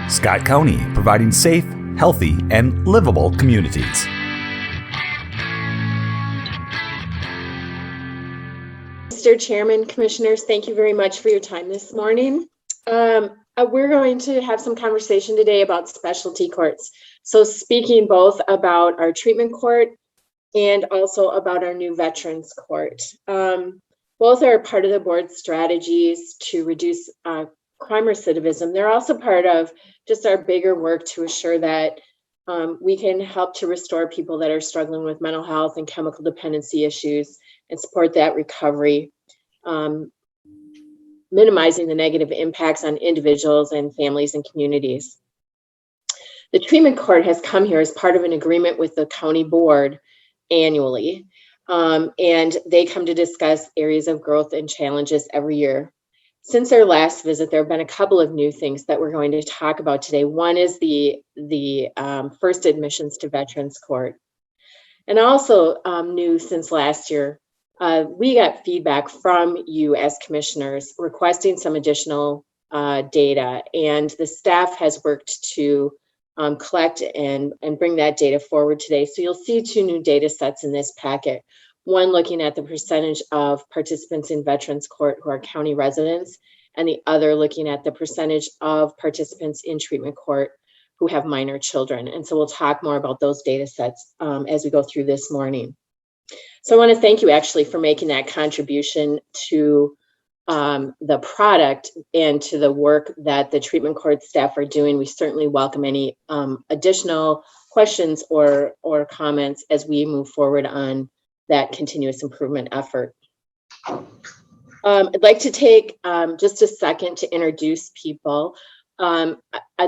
Scott County, providing safe, healthy, and livable communities. Mr. Chairman, Commissioners, thank you very much for your time this morning. We're going to have some conversation today about specialty courts. So speaking both about our treatment court and also about our new veterans court. Both are part of the board's strategies to reduce crime recidivism. They're also part of just our bigger work to assure that we can help to restore people that are struggling with mental health and chemical dependency issues and support that recovery, minimizing the negative impacts on individuals and families and communities. The treatment court has come here as part of an agreement with the county board annually, and they come to discuss areas of growth and challenges every year. Since our last visit, there have been a couple of new things that we're going to talk about today. One is the first admissions to Veterans Court. And also new since last year, we got feedback from you as commissioners requesting some additional data, and the staff has worked to collect and bring that data forward today. So you'll see two new data sets in this packet. One looking at the percentage of participants in Veterans Court who are county residents, and the other looking at the percentage of participants in treatment court who have minor children. And so we'll talk more about those data sets as we go through this morning. So I want to thank you actually for making that contribution to the product and to the work that the treatment court staff are doing. We certainly welcome any additional questions or comments as we move forward on that continuous improvement effort. I'd like to take just a second to introduce people. I'd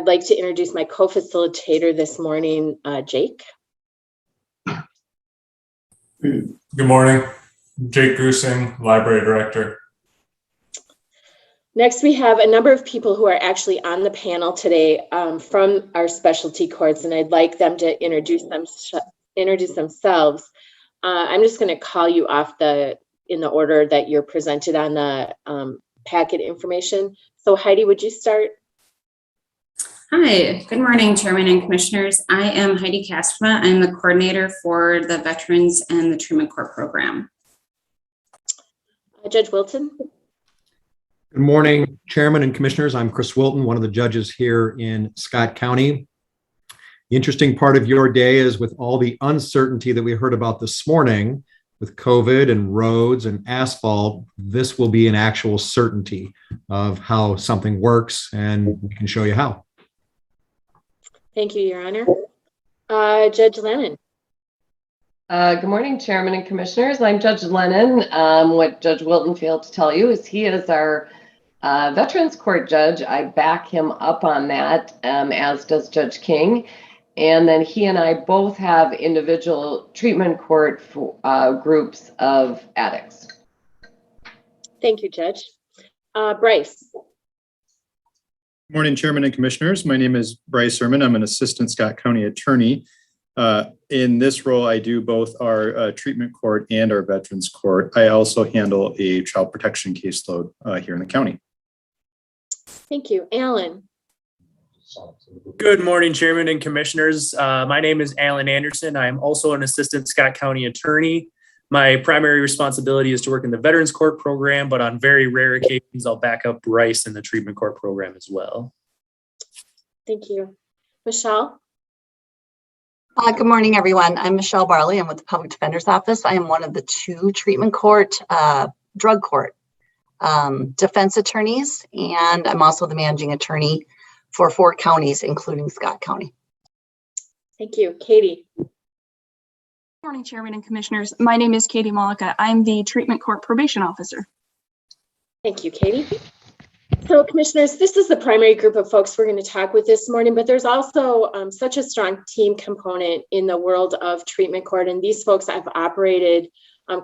like to introduce my co-facilitator this morning, Jake. Good morning, Jake Grusing, Library Director. Next, we have a number of people who are actually on the panel today from our specialty courts, and I'd like them to introduce themselves. I'm just going to call you off in the order that you're presented on the packet information. So Heidi, would you start? Hi, good morning, Chairman and Commissioners. I am Heidi Castro. I'm the coordinator for the Veterans and the Treatment Court program. Judge Wilton. Good morning, Chairman and Commissioners. I'm Chris Wilton, one of the judges here in Scott County. The interesting part of your day is with all the uncertainty that we heard about this morning with COVID and roads and asphalt, this will be an actual certainty of how something works, and we can show you how. Thank you, Your Honor. Judge Lennon. Good morning, Chairman and Commissioners. I'm Judge Lennon. What Judge Wilton failed to tell you is he is our Veterans Court judge. I back him up on that, as does Judge King. And then he and I both have individual treatment court groups of addicts. Thank you, Judge. Bryce. Good morning, Chairman and Commissioners. My name is Bryce Herman. I'm an assistant Scott County attorney. In this role, I do both our treatment court and our veterans court. I also handle a child protection caseload here in the county. Thank you. Alan. Good morning, Chairman and Commissioners. My name is Alan Anderson. I'm also an assistant Scott County attorney. My primary responsibility is to work in the Veterans Court program, but on very rare occasions, I'll back up Bryce in the treatment court program as well. Thank you. Michelle? Good morning, everyone. I'm Michelle Barley. I'm with the Public Defender's Office. I am one of the two treatment court, drug court defense attorneys, and I'm also the managing attorney for 4 counties, including Scott County. Thank you. Katie? Good morning, Chairman and Commissioners. My name is Katie Malika. I'm the treatment court probation officer. Thank you, Katie. So, Commissioners, this is the primary group of folks we're going to talk with this morning, but there's also such a strong team component in the world of treatment court, and these folks have operated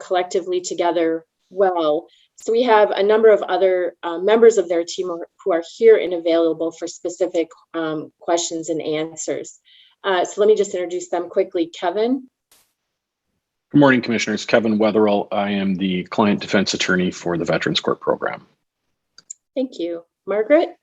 collectively together well. So we have a number of other members of their team who are here and available for specific questions and answers. So let me just introduce them quickly. Kevin. Good morning, Commissioners. Kevin Wetherill. I am the client defense attorney for the Veterans Court program. Thank you. Margaret?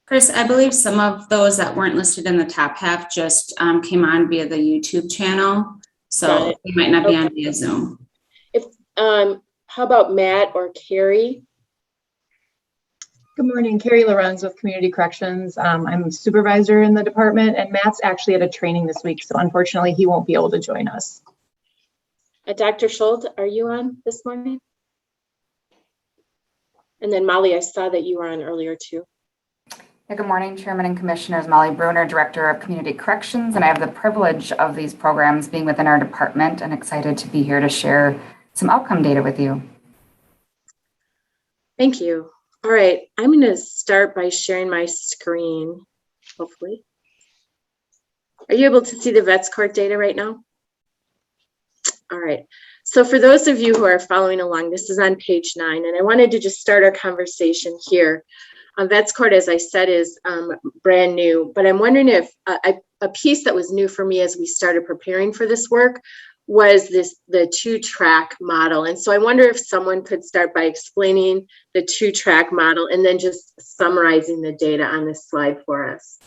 Chris, I believe some of those that weren't listed in the top half just came on via the YouTube channel. So they might not be on via Zoom. If how about Matt or Carrie? Good morning, Carrie Lorenz with Community Corrections. I'm a supervisor in the department, and Matt's actually at a training this week, so unfortunately he won't be able to join us. Dr. Schultz, are you on this morning? And then Molly, I saw that you were on earlier too. Yeah, good morning, Chairman and Commissioners. Molly Bruner, Director of Community Corrections, and I have the privilege of these programs being within our department and excited to be here to share some outcome data with you. Thank you. All right, I'm going to start by sharing my screen, hopefully. Are you able to see the Vets Court data right now? All right. So for those of you who are following along, this is on page 9, and I wanted to just start our conversation here. Vets Court, as I said, is brand new, but I'm wondering if a piece that was new for me as we started preparing for this work was the 2-track model. And so I wonder if someone could start by explaining the 2-track model and then just summarizing the data on this slide for us.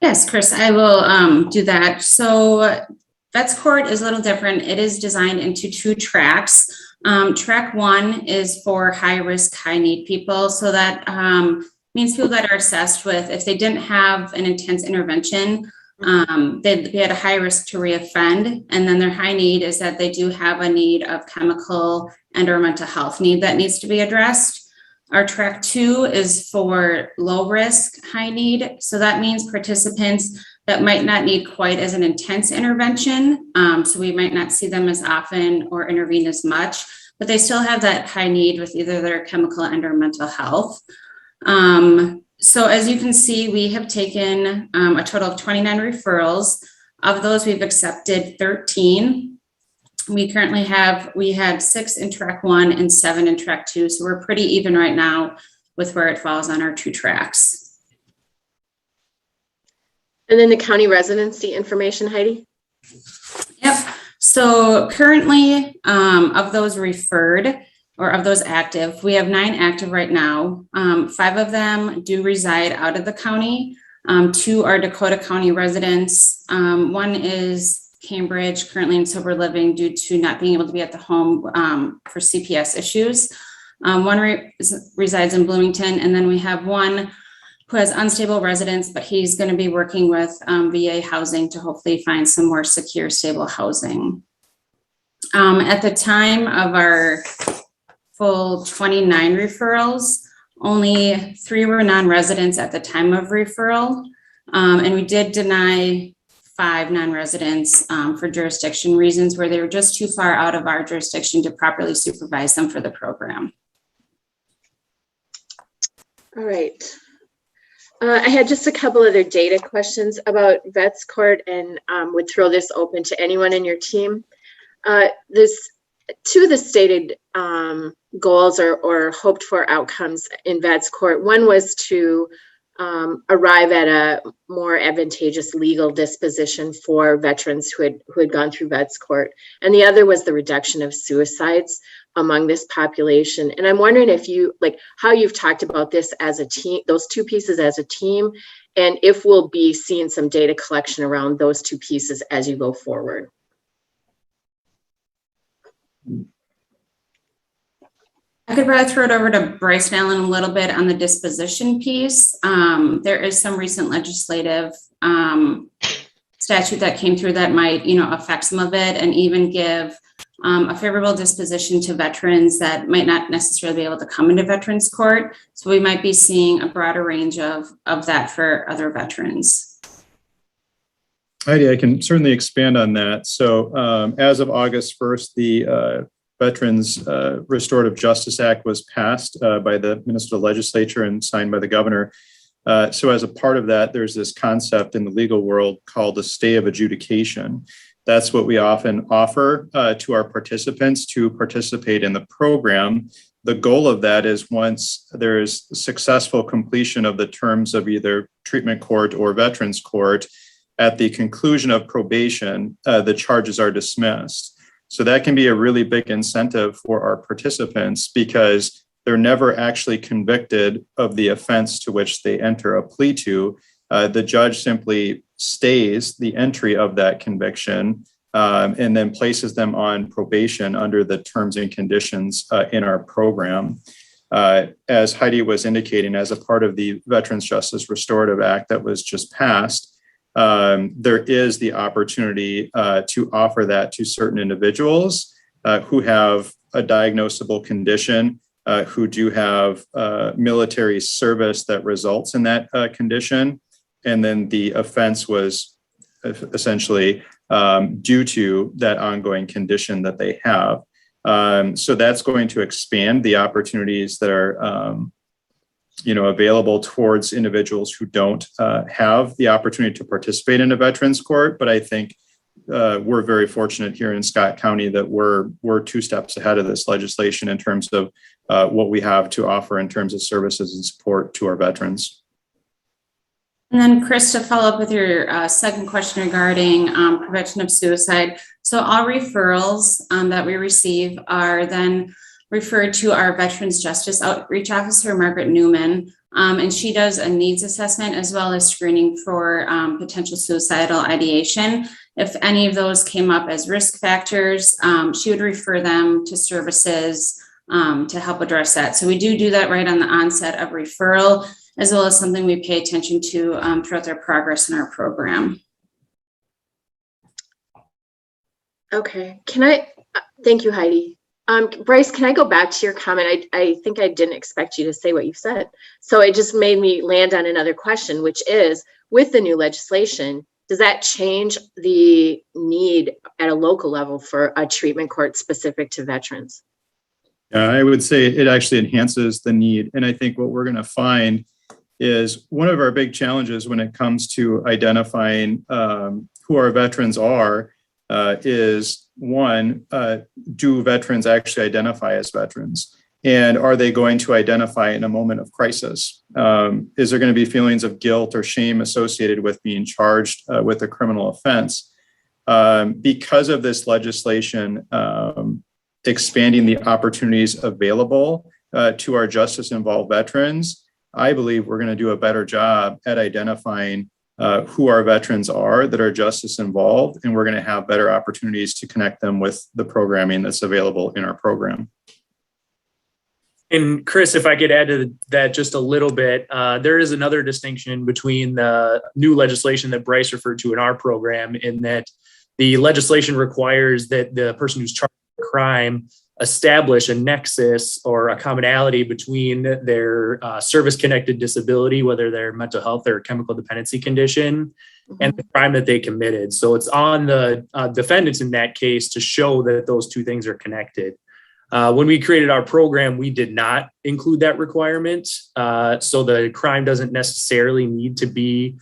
Yes, Chris, I will do that. So Vets Court is a little different. It is designed into 2 tracks. Track 1 is for high risk, high need people. So that means people that are assessed with, if they didn't have an intense intervention, they'd be at a high risk to reoffend. And then their high need is that they do have a need of chemical and or mental health need that needs to be addressed. Our track 2 is for low risk, high need. So that means participants that might not need quite as an intense intervention. So we might not see them as often or intervene as much, but they still have that high need with either their chemical and or mental health. So as you can see, we have taken a total of 29 referrals. Of those, we've accepted 13. We had 6 in track 1 and 7 in track 2. So we're pretty even right now with where it falls on our 2 tracks. And then the county residency information, Heidi? Yep. So currently, of those referred, or of those active, we have 9 active right now. 5 of them do reside out of the county. 2 are Dakota County residents. 1 is Cambridge, currently in sober living due to not being able to be at the home for CPS issues. 1 resides in Bloomington, and then we have 1 who has unstable residence, but he's going to be working with VA housing to hopefully find some more secure, stable housing. At the time of our full 29 referrals, only 3 were non-residents at the time of referral. And we did deny 5 non-residents for jurisdiction reasons where they were just too far out of our jurisdiction to properly supervise them for the program. All right. I had just a couple other data questions about Vets Court and would throw this open to anyone in your team. 2 of the stated goals or hoped for outcomes in Vets Court. 1 was to arrive at a more advantageous legal disposition for veterans who had gone through Vets Court. And the other was the reduction of suicides among this population. And I'm wondering if you, how you've talked about this as a team, those 2 pieces as a team, and if we'll be seeing some data collection around those 2 pieces as you go forward. I could probably throw it over to Bryce and Allen a little bit on the disposition piece. There is some recent legislative statute that came through that might, affect some of it and even give a favorable disposition to veterans that might not necessarily be able to come into Veterans Court. So we might be seeing a broader range of that for other veterans. Heidi, I can certainly expand on that. So as of August 1st, the Veterans Restorative Justice Act was passed by the Minnesota legislature and signed by the governor. So as a part of that, there's this concept in the legal world called a stay of adjudication. That's what we often offer to our participants to participate in the program. The goal of that is once there is successful completion of the terms of either treatment court or veterans court, at the conclusion of probation, the charges are dismissed. So that can be a really big incentive for our participants because they're never actually convicted of the offense to which they enter a plea to. The judge simply stays the entry of that conviction and then places them on probation under the terms and conditions in our program. As Heidi was indicating, as a part of the Veterans Justice Restorative Act that was just passed, there is the opportunity to offer that to certain individuals who have a diagnosable condition, who do have military service that results in that condition. And then the offense was essentially due to that ongoing condition that they have. So that's going to expand the opportunities that are available towards individuals who don't have the opportunity to participate in a veterans court. But I think we're very fortunate here in Scott County that we're 2 steps ahead of this legislation in terms of what we have to offer in terms of services and support to our veterans. And then Chris, to follow up with your second question regarding prevention of suicide. So all referrals that we receive are then referred to our Veterans Justice Outreach Officer, Margaret Newman, and she does a needs assessment as well as screening for potential suicidal ideation. If any of those came up as risk factors, she would refer them to services to help address that. So we do that right on the onset of referral, as well as something we pay attention to throughout their progress in our program. Okay, thank you, Heidi. Bryce, can I go back to your comment? I think I didn't expect you to say what you said. So it just made me land on another question, which is, with the new legislation, does that change the need at a local level for a treatment court specific to veterans? I would say it actually enhances the need. And I think what we're going to find is one of our big challenges when it comes to identifying who our veterans are is one, do veterans actually identify as veterans? And are they going to identify in a moment of crisis? Is there going to be feelings of guilt or shame associated with being charged with a criminal offense? Because of this legislation, expanding the opportunities available to our justice-involved veterans, I believe we're going to do a better job at identifying who our veterans are that are justice involved, and we're going to have better opportunities to connect them with the programming that's available in our program. And Chris, if I could add to that just a little bit, there is another distinction between the new legislation that Bryce referred to in our program, in that the legislation requires that the person who's charged with a crime establish a nexus or a commonality between their service-connected disability, whether they're mental health or chemical dependency condition, and the crime that they committed. So it's on the defendants in that case to show that those two things are connected. When we created our program, we did not include that requirement. So the crime doesn't necessarily need to be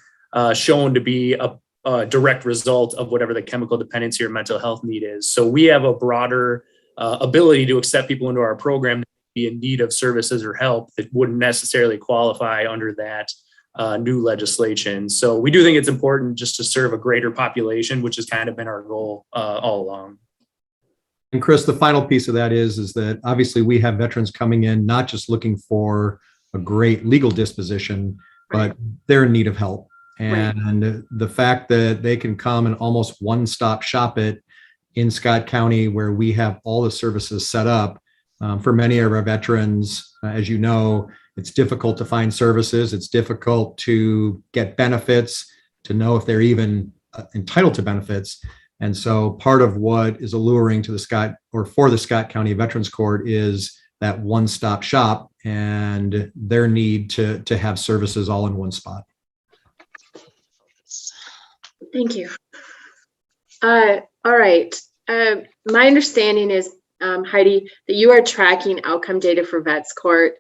shown to be a direct result of whatever the chemical dependency or mental health need is. So we have a broader ability to accept people into our program that be in need of services or help that wouldn't necessarily qualify under that new legislation. So we do think it's important just to serve a greater population, which has kind of been our goal all along. And Chris, the final piece of that is that obviously we have veterans coming in, not just looking for a great legal disposition, but they're in need of help. And the fact that they can come and almost one-stop shop it in Scott County, where we have all the services set up for many of our veterans, as you know, it's difficult to find services. It's difficult to get benefits, to know if they're even entitled to benefits. And so part of what is alluring to for the Scott County Veterans Court is that one-stop shop and their need to have services all in one spot. Thank you. All right. My understanding is, Heidi, that you are tracking outcome data for Vets Court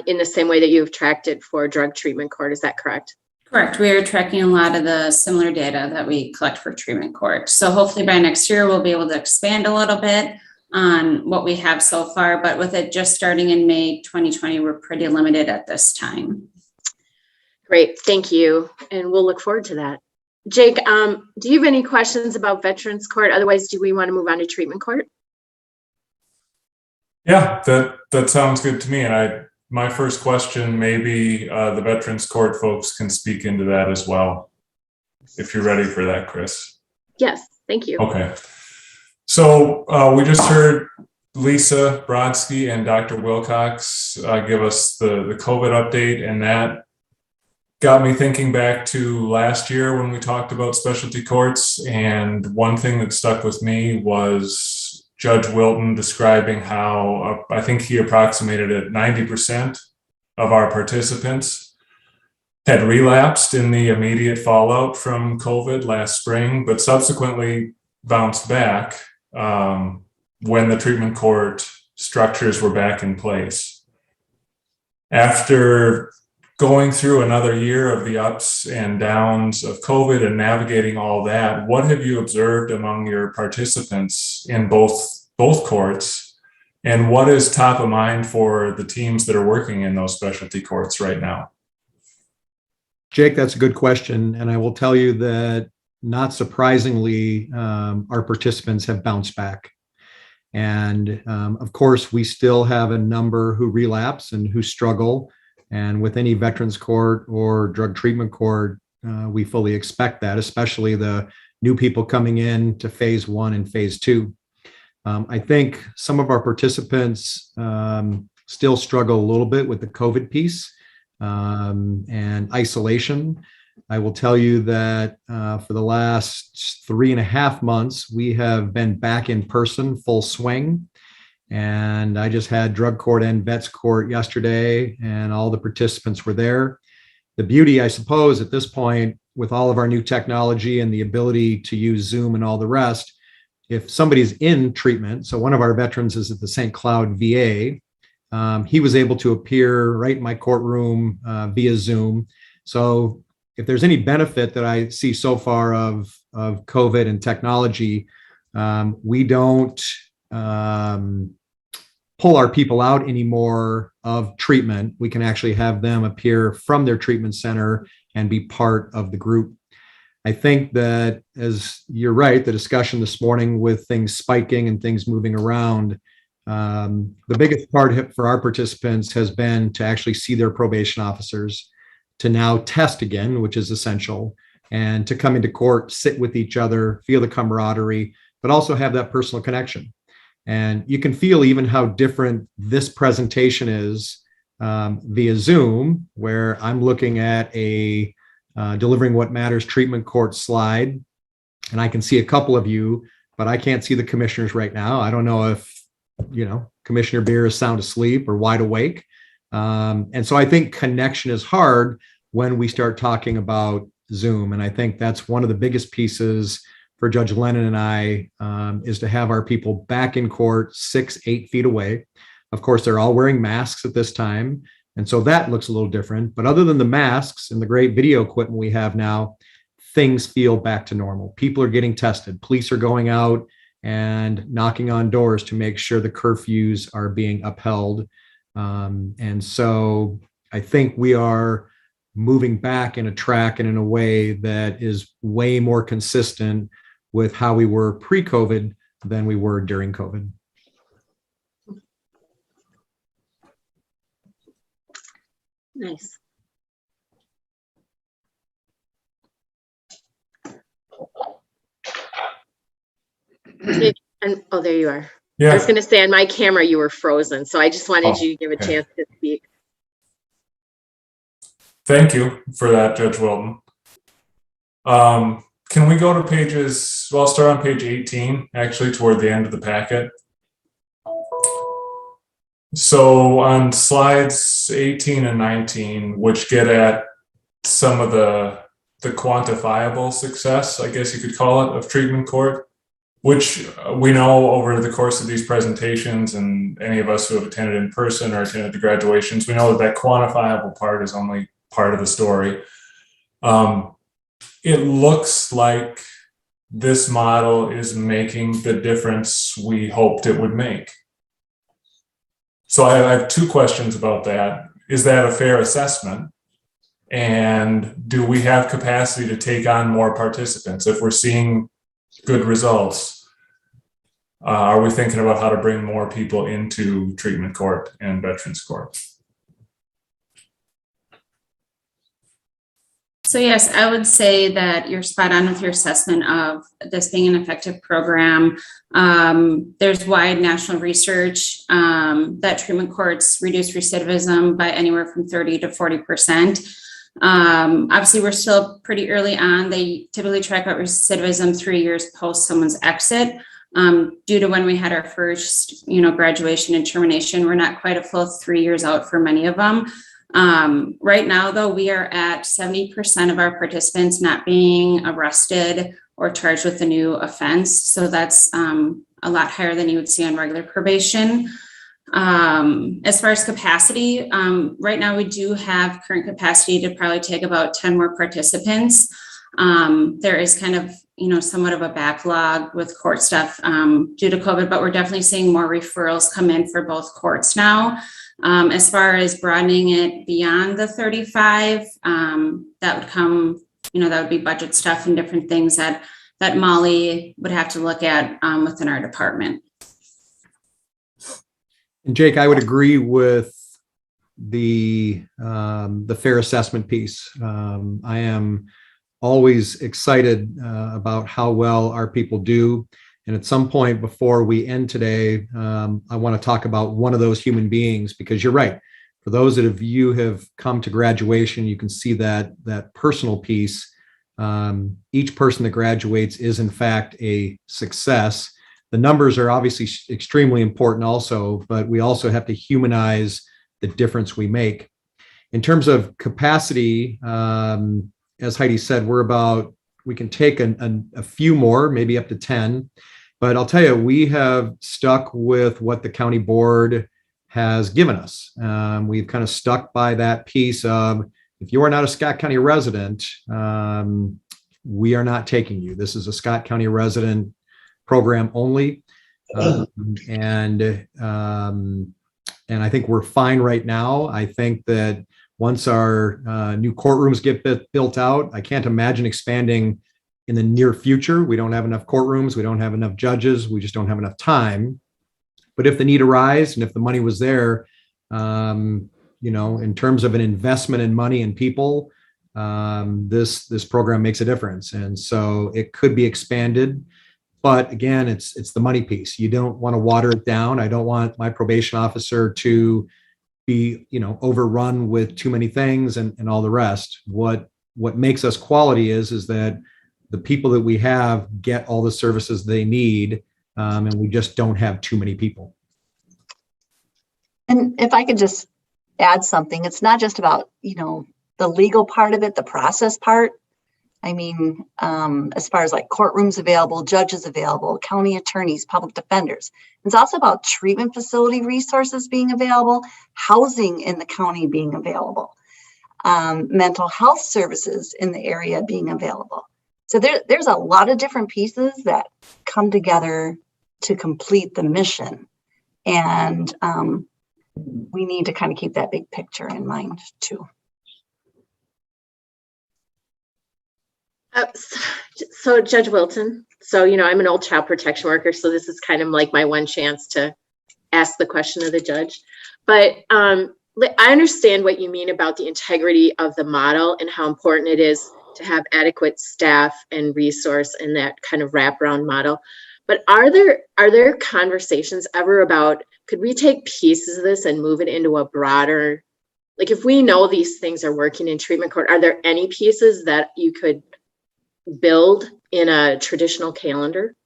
in the same way that you have tracked it for Drug Treatment Court. Is that correct? Correct. We are tracking a lot of the similar data that we collect for treatment court. So hopefully by next year, we'll be able to expand a little bit on what we have so far. But with it just starting in May 2020, we're pretty limited at this time. Great. Thank you. And we'll look forward to that. Jake, do you have any questions about Veterans Court? Otherwise, do we want to move on to treatment court? Yeah, that sounds good to me. And my first question, maybe the Veterans Court folks can speak into that as well, if you're ready for that, Chris. Yes, thank you. Okay. So we just heard Lisa Brodsky and Dr. Wilcox give us the COVID update, and that got me thinking back to last year when we talked about specialty courts. And one thing that stuck with me was Judge Wilton describing how I think he approximated at 90% of our participants had relapsed in the immediate fallout from COVID last spring, but subsequently bounced back when the treatment court structures were back in place. After going through another year of the ups and downs of COVID and navigating all that, what have you observed among your participants in both courts? And what is top of mind for the teams that are working in those specialty courts right now? Jake, that's a good question. And I will tell you that not surprisingly, our participants have bounced back. And of course, we still have a number who relapse and who struggle. And with any veterans court or drug treatment court, we fully expect that, especially the new people coming in to phase 1 and phase 2. I think some of our participants still struggle a little bit with the COVID piece and isolation. I will tell you that for the last 3.5 months, we have been back in person full swing. And I just had drug court and vets court yesterday, and all the participants were there. The beauty, I suppose, at this point, with all of our new technology and the ability to use Zoom and all the rest, if somebody's in treatment, so one of our veterans is at the St. Cloud VA, he was able to appear right in my courtroom via Zoom. So if there's any benefit that I see so far of COVID and technology, we don't pull our people out anymore of treatment. We can actually have them appear from their treatment center and be part of the group. I think that, as you're right, the discussion this morning with things spiking and things moving around, the biggest part for our participants has been to actually see their probation officers, to now test again, which is essential, and to come into court, sit with each other, feel the camaraderie, but also have that personal connection. And you can feel even how different this presentation is via Zoom, where I'm looking at a delivering what matters treatment court slide, and I can see a couple of you, but I can't see the commissioners right now. I don't know if, Commissioner Beer is sound asleep or wide awake. And so I think connection is hard when we start talking about Zoom. And I think that's one of the biggest pieces for Judge Lennon and I, is to have our people back in court 6-8 feet away. Of course, they're all wearing masks at this time. And so that looks a little different. But other than the masks and the great video equipment we have now, things feel back to normal. People are getting tested. Police are going out and knocking on doors to make sure the curfews are being upheld. And so I think we are moving back in a track and in a way that is way more consistent with how we were pre-COVID than we were during COVID. Nice. And oh, there you are. Yeah. I was going to say on my camera you were frozen, so I just wanted you to give a chance to speak. Thank you for that, Judge Wilton. Can we go to pages, well, I'll start on page 18, actually, toward the end of the packet. So on slides 18 and 19, which get at some of the quantifiable success, I guess you could call it, of treatment court, which we know over the course of these presentations, and any of us who have attended in person or attended the graduations, we know that quantifiable part is only part of the story. It looks like this model is making the difference we hoped it would make. So I have 2 questions about that. Is that a fair assessment? And do we have capacity to take on more participants if we're seeing good results? Are we thinking about how to bring more people into treatment court and veterans court? So yes, I would say that you're spot on with your assessment of this being an effective program. There's wide national research that treatment courts reduce recidivism by anywhere from 30 to 40%. Obviously, we're still pretty early on. They typically track out recidivism 3 years post someone's exit. Due to when we had our first, graduation and termination, we're not quite a full 3 years out for many of them. Right now, though, we are at 70% of our participants not being arrested or charged with a new offense. So that's a lot higher than you would see on regular probation. As far as capacity, right now we do have current capacity to probably take about 10 more participants. There is kind of, somewhat of a backlog with court stuff due to COVID, but we're definitely seeing more referrals come in for both courts now. As far as broadening it beyond the 35, that would come, that would be budget stuff and different things that Molly would have to look at within our department. And Jake, I would agree with the fair assessment piece. I am always excited about how well our people do. And at some point before we end today, I want to talk about one of those human beings, because you're right. For those of you who have come to graduation, you can see that personal piece. Each person that graduates is in fact a success. The numbers are obviously extremely important also, but we also have to humanize the difference we make. In terms of capacity, as Heidi said, we can take a few more, maybe up to 10. But I'll tell you, we have stuck with what the county board has given us. We've kind of stuck by that piece of, if you are not a Scott County resident, we are not taking you. This is a Scott County resident program only. And I think we're fine right now. I think that once our new courtrooms get built out, I can't imagine expanding in the near future. We don't have enough courtrooms. We don't have enough judges. We just don't have enough time. But if the need arises and if the money was there, in terms of an investment in money and people, this program makes a difference. And so it could be expanded. But again, it's the money piece. You don't want to water it down. I don't want my probation officer to be, overrun with too many things and all the rest. What makes us quality is that the people that we have get all the services they need, and we just don't have too many people. And if I could just add something, it's not just about, the legal part of it, the process part. I mean, as far as like courtrooms available, judges available, county attorneys, public defenders. It's also about treatment facility resources being available, housing in the county being available, mental health services in the area being available. So there's a lot of different pieces that come together to complete the mission. And we need to kind of keep that big picture in mind too. So Judge Wilton, I'm an old child protection worker, so this is kind of like my one chance to ask the question of the judge. But I understand what you mean about the integrity of the model and how important it is to have adequate staff and resource in that kind of wraparound model. But are there conversations ever about, could we take pieces of this and move it into a broader, like if we know these things are working in treatment court, are there any pieces that you could build in a traditional calendar?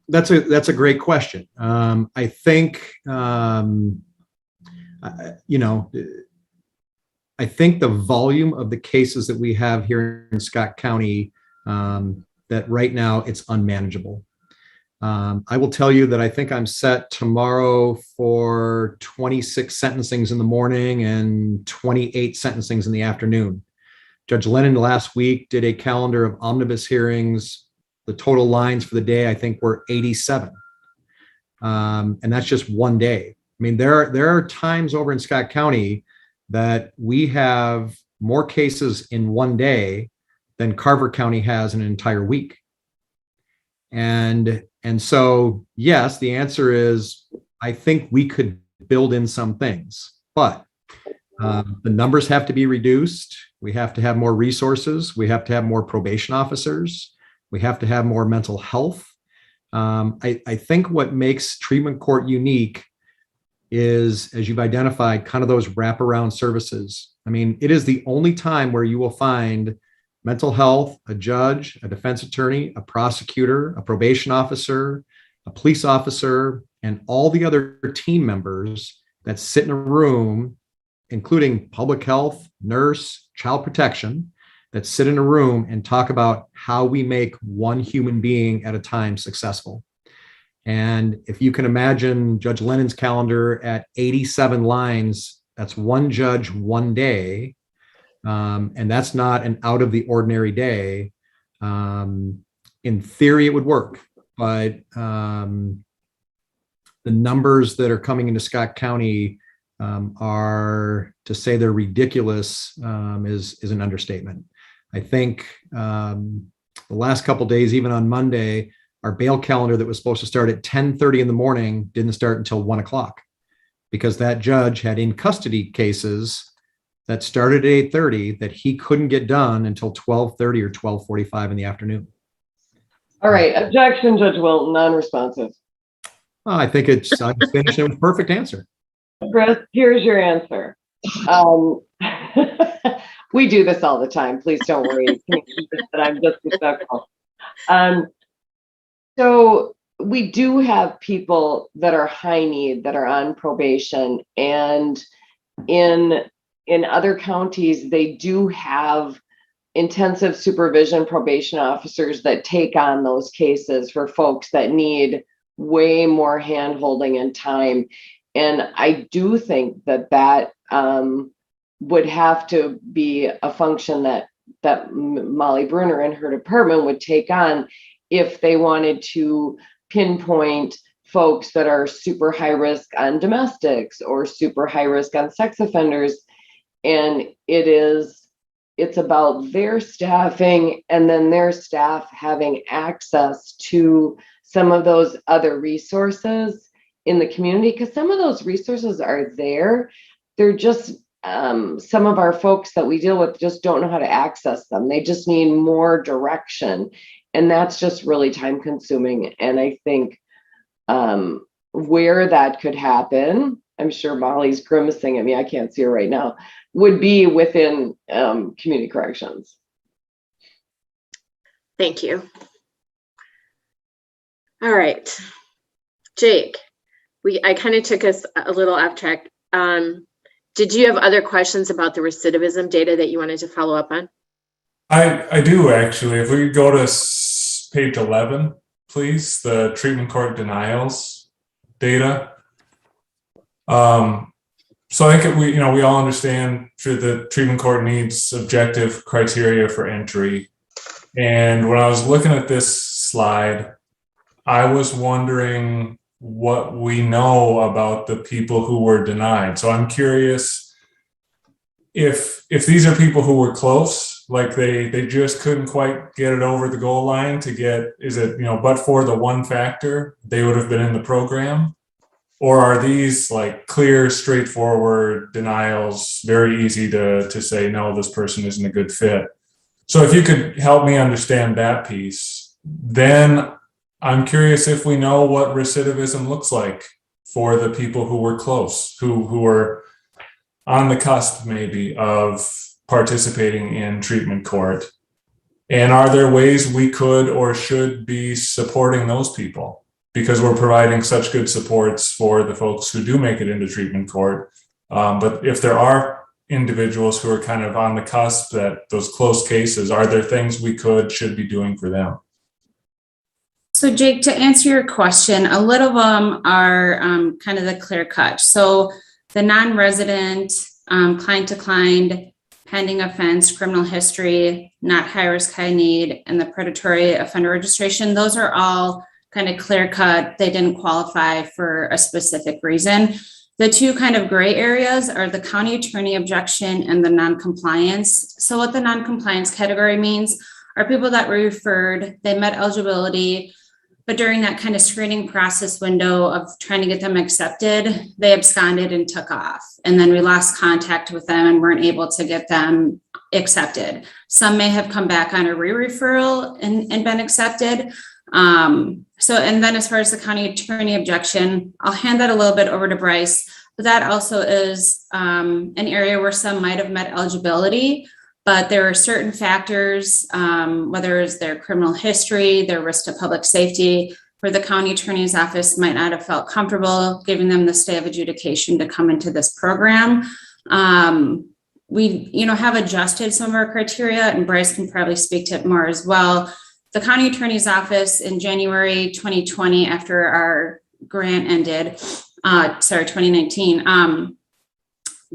That's a great question. I think, I think the volume of the cases that we have here in Scott County, that right now it's unmanageable. I will tell you that I think I'm set tomorrow for 26 sentencings in the morning and 28 sentencings in the afternoon. Judge Lennon last week did a calendar of omnibus hearings. The total lines for the day, I think, were 87. And that's just one day. I mean, there are times over in Scott County that we have more cases in one day than Carver County has in an entire week. And so, yes, the answer is, I think we could build in some things, but the numbers have to be reduced. We have to have more resources. We have to have more probation officers. We have to have more mental health. I think what makes treatment court unique is, as you've identified, kind of those wraparound services. I mean, it is the only time where you will find mental health, a judge, a defense attorney, a prosecutor, a probation officer, a police officer, and all the other team members that sit in a room, including public health, nurse, child protection, that sit in a room and talk about how we make one human being at a time successful. And if you can imagine Judge Lennon's calendar at 87 lines, that's one judge, one day. And that's not an out of the ordinary day. In theory, it would work, but the numbers that are coming into Scott County are, to say they're ridiculous, is an understatement. I think the last couple of days, even on Monday, our bail calendar that was supposed to start at 10:30 in the morning didn't start until 1 o'clock, because that judge had in custody cases that started at 8:30 that he couldn't get done until 12:30 or 12:45 in the afternoon. All right, objection, Judge Wilton, non-responsive. Well, I think it's, I'm finishing with a perfect answer. Chris, here's your answer. We do this all the time. Please don't worry that I'm just respectful. So we do have people that are high need that are on probation, and in other counties, they do have intensive supervision probation officers that take on those cases for folks that need way more hand-holding and time. And I do think that would have to be a function that Molly Bruner and her department would take on if they wanted to pinpoint folks that are super high risk on domestics or super high risk on sex offenders. And it's about their staffing and then their staff having access to some of those other resources in the community, because some of those resources are there. They're just some of our folks that we deal with just don't know how to access them. They just need more direction. And that's just really time consuming. And I think where that could happen, I'm sure Molly's grimacing at me, I can't see her right now, would be within community corrections. Thank you. All right, Jake, I kind of took us a little off track. Did you have other questions about the recidivism data that you wanted to follow up on? I do actually. If we could go to page 11, please, the treatment court denials data. So I think we all understand the treatment court needs objective criteria for entry. And when I was looking at this slide, I was wondering what we know about the people who were denied. So I'm curious if these are people who were close, like they just couldn't quite get it over the goal line to get, is it, but for the one factor, they would have been in the program? Or are these like clear, straightforward denials, very easy to say, no, this person isn't a good fit? So if you could help me understand that piece, then I'm curious if we know what recidivism looks like for the people who were close, who were on the cusp maybe of participating in treatment court. And are there ways we could or should be supporting those people? Because we're providing such good supports for the folks who do make it into treatment court. But if there are individuals who are kind of on the cusp, that those close cases, are there things we should be doing for them? So Jake, to answer your question, a little of them are kind of the clear cut. So the non-resident, client declined, pending offense, criminal history, not high risk, high need, and the predatory offender registration, those are all kind of clear cut. They didn't qualify for a specific reason. The two kind of gray areas are the county attorney objection and the non-compliance. So what the non-compliance category means are people that were referred, they met eligibility, But during that kind of screening process window of trying to get them accepted, they absconded and took off. And then we lost contact with them and weren't able to get them accepted. Some may have come back on a re-referral and been accepted. And then as far as the county attorney objection, I'll hand that a little bit over to Bryce, but that also is an area where some might have met eligibility, but there are certain factors, whether it's their criminal history, their risk to public safety, where the county attorney's office might not have felt comfortable giving them the stay of adjudication to come into this program. We, have adjusted some of our criteria, and Bryce can probably speak to it more as well. The county attorney's office in January 2020, after our grant ended, 2019,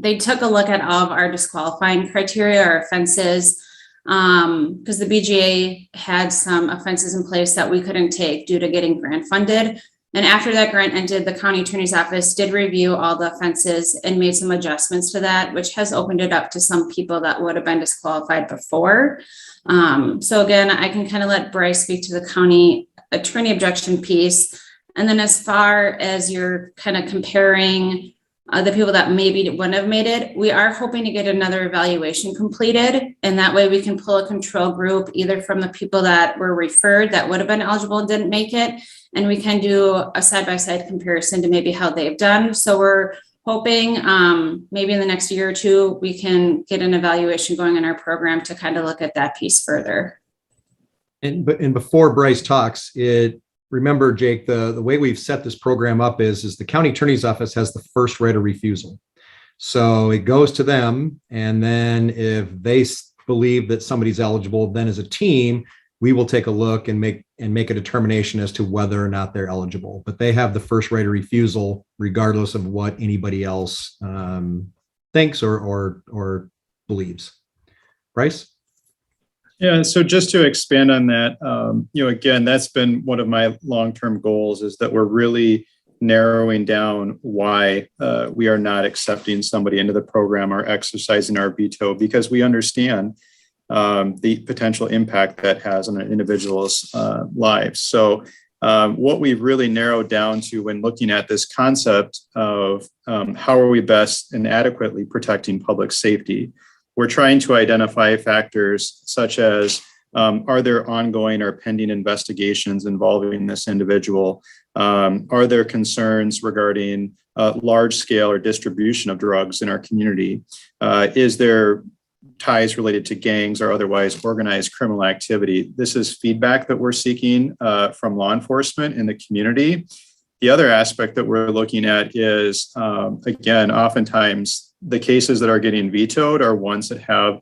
they took a look at all of our disqualifying criteria, our offenses, because the BGA had some offenses in place that we couldn't take due to getting grant funded. And after that grant ended, the county attorney's office did review all the offenses and made some adjustments to that, which has opened it up to some people that would have been disqualified before. So again, I can kind of let Bryce speak to the county attorney objection piece. And then as far as you're kind of comparing the people that maybe wouldn't have made it, we are hoping to get another evaluation completed. And that way we can pull a control group, either from the people that were referred that would have been eligible and didn't make it. And we can do a side-by-side comparison to maybe how they've done. So we're hoping maybe in the next year or two, we can get an evaluation going in our program to kind of look at that piece further. And before Bryce talks, remember, Jake, the way we've set this program up is the county attorney's office has the first right of refusal. So it goes to them. And then if they believe that somebody's eligible, then as a team, we will take a look and make a determination as to whether or not they're eligible. But they have the first right of refusal, regardless of what anybody else thinks or believes. Bryce? Yeah, so just to expand on that, again, that's been one of my long-term goals, is that we're really narrowing down why we are not accepting somebody into the program or exercising our veto, because we understand the potential impact that has on an individual's lives. So what we've really narrowed down to when looking at this concept of how are we best and adequately protecting public safety, we're trying to identify factors such as, are there ongoing or pending investigations involving this individual? Are there concerns regarding large scale or distribution of drugs in our community? Is there ties related to gangs or otherwise organized criminal activity? This is feedback that we're seeking from law enforcement in the community. The other aspect that we're looking at is, again, oftentimes the cases that are getting vetoed are ones that have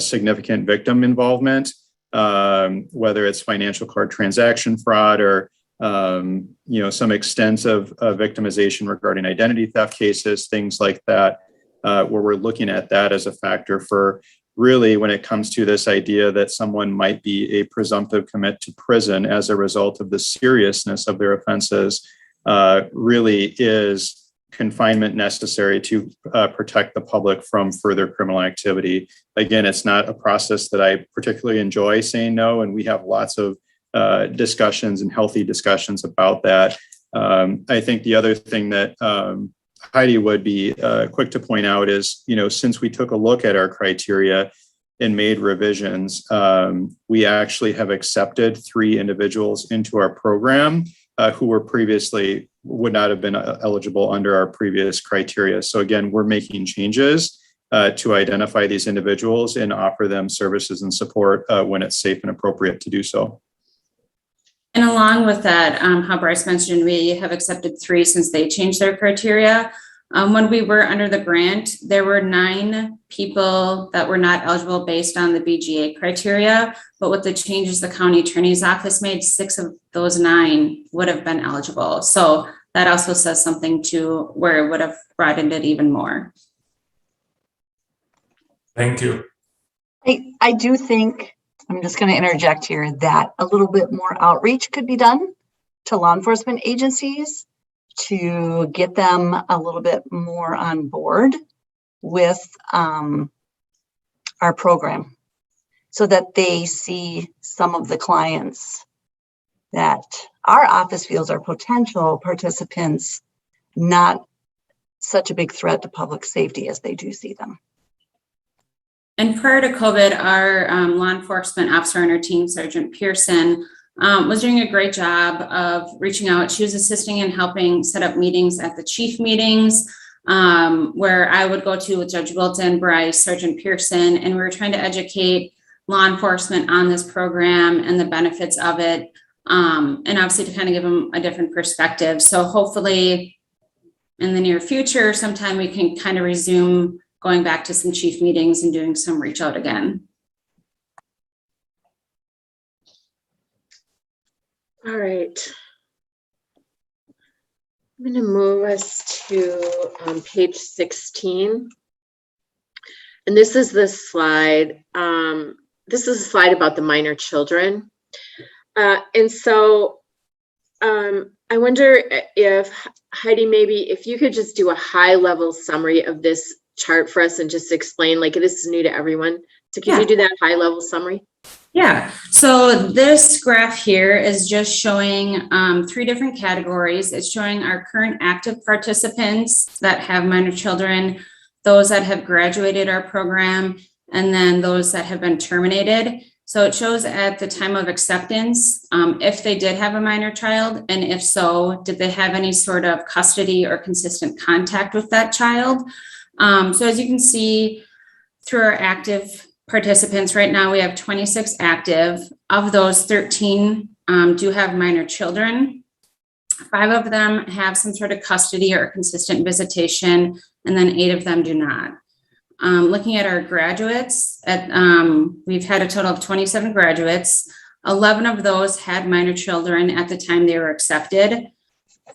significant victim involvement, whether it's financial card transaction fraud or some extensive victimization regarding identity theft cases, things like that, where we're looking at that as a factor for really when it comes to this idea that someone might be a presumptive commit to prison as a result of the seriousness of their offenses, really is confinement necessary to protect the public from further criminal activity. Again, it's not a process that I particularly enjoy saying no, and we have lots of discussions and healthy discussions about that. I think the other thing that Heidi would be quick to point out is, since we took a look at our criteria and made revisions, we actually have accepted 3 individuals into our program who were previously would not have been eligible under our previous criteria. So again, we're making changes to identify these individuals and offer them services and support when it's safe and appropriate to do so. And along with that, how Bryce mentioned, we have accepted 3 since they changed their criteria. When we were under the grant, there were 9 people that were not eligible based on the BGA criteria, but with the changes the county attorney's office made, 6 of those 9 would have been eligible. So that also says something to where it would have broadened it even more. Thank you. I do think, I'm just going to interject here, that a little bit more outreach could be done to law enforcement agencies to get them a little bit more on board with our program so that they see some of the clients that our office feels are potential participants not such a big threat to public safety as they do see them. And prior to COVID, our law enforcement officer on our team, Sergeant Pearson, was doing a great job of reaching out. She was assisting and helping set up meetings at the chief meetings, where I would go to with Judge Wilton, Bryce, Sergeant Pearson, and we were trying to educate law enforcement on this program and the benefits of it, and obviously to kind of give them a different perspective. So hopefully in the near future, sometime we can kind of resume going back to some chief meetings and doing some reach out again. All right. I'm going to move us to page 16. And this is the slide. This is a slide about the minor children. And so I wonder if, Heidi, maybe if you could just do a high level summary of this chart for us and just explain, like this is new to everyone. So could you do that high level summary? Yeah, so this graph here is just showing 3 different categories. It's showing our current active participants that have minor children, those that have graduated our program, and then those that have been terminated. So it shows at the time of acceptance, if they did have a minor child, and if so, did they have any sort of custody or consistent contact with that child? So as you can see through our active participants right now, we have 26 active. Of those, 13 do have minor children. 5 of them have some sort of custody or consistent visitation, and then 8 of them do not. Looking at our graduates, we've had a total of 27 graduates. 11 of those had minor children at the time they were accepted.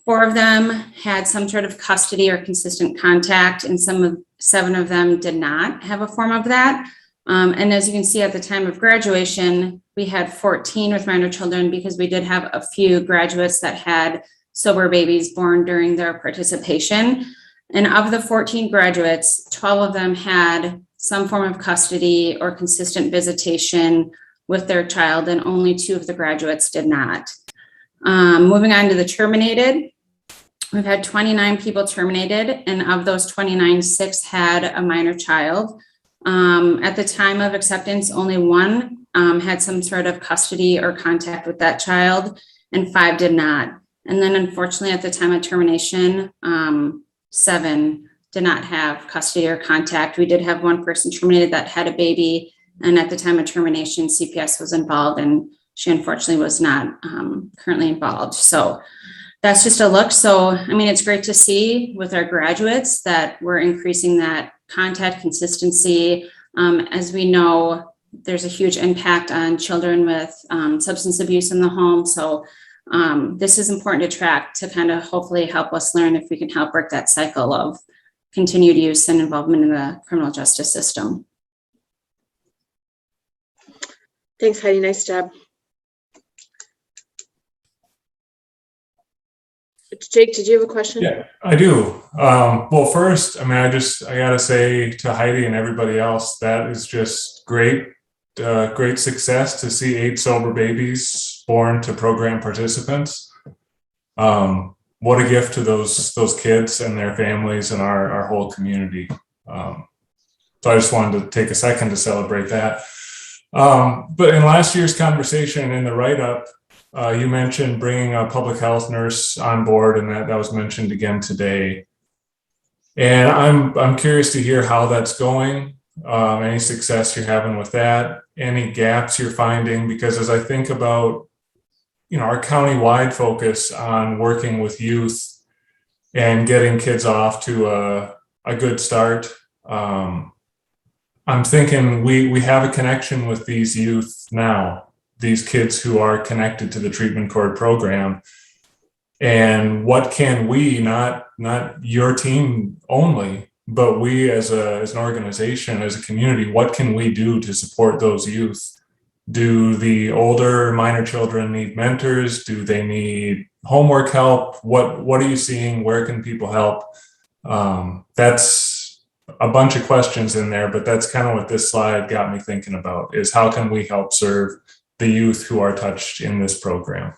4 of them had some sort of custody or consistent contact, and 7 of them did not have a form of that. And as you can see at the time of graduation, we had 14 with minor children because we did have a few graduates that had sober babies born during their participation. And of the 14 graduates, 12 of them had some form of custody or consistent visitation with their child, and only 2 of the graduates did not. Moving on to the terminated, we've had 29 people terminated, and of those 29, 6 had a minor child. At the time of acceptance, only 1 had some sort of custody or contact with that child, and 5 did not. And then unfortunately, at the time of termination, 7 did not have custody or contact. We did have 1 person terminated that had a baby, and at the time of termination, CPS was involved, and she unfortunately was not currently involved. So that's just a look. So, I mean, it's great to see with our graduates that we're increasing that contact consistency. As we know, there's a huge impact on children with substance abuse in the home. So this is important to track to kind of hopefully help us learn if we can help break that cycle of continued use and involvement in the criminal justice system. Thanks, Heidi. Nice job. Jake, did you have a question? Yeah, I do. Well, first, I mean, I gotta say to Heidi and everybody else, that is just great, great success to see 8 sober babies born to program participants. What a gift to those kids and their families and our whole community. So I just wanted to take a second to celebrate that. But in last year's conversation in the write-up, you mentioned bringing a public health nurse on board, and that was mentioned again today. And I'm curious to hear how that's going, any success you're having with that, any gaps you're finding, because as I think about, our county-wide focus on working with youth and getting kids off to a good start, I'm thinking we have a connection with these youth now. These kids who are connected to the treatment court program, and what can we, not your team only, but we as an organization, as a community, what can we do to support those youth? Do the older minor children need mentors? Do they need homework help? What are you seeing? Where can people help? That's a bunch of questions in there, but that's kind of what this slide got me thinking about, is how can we help serve the youth who are touched in this program?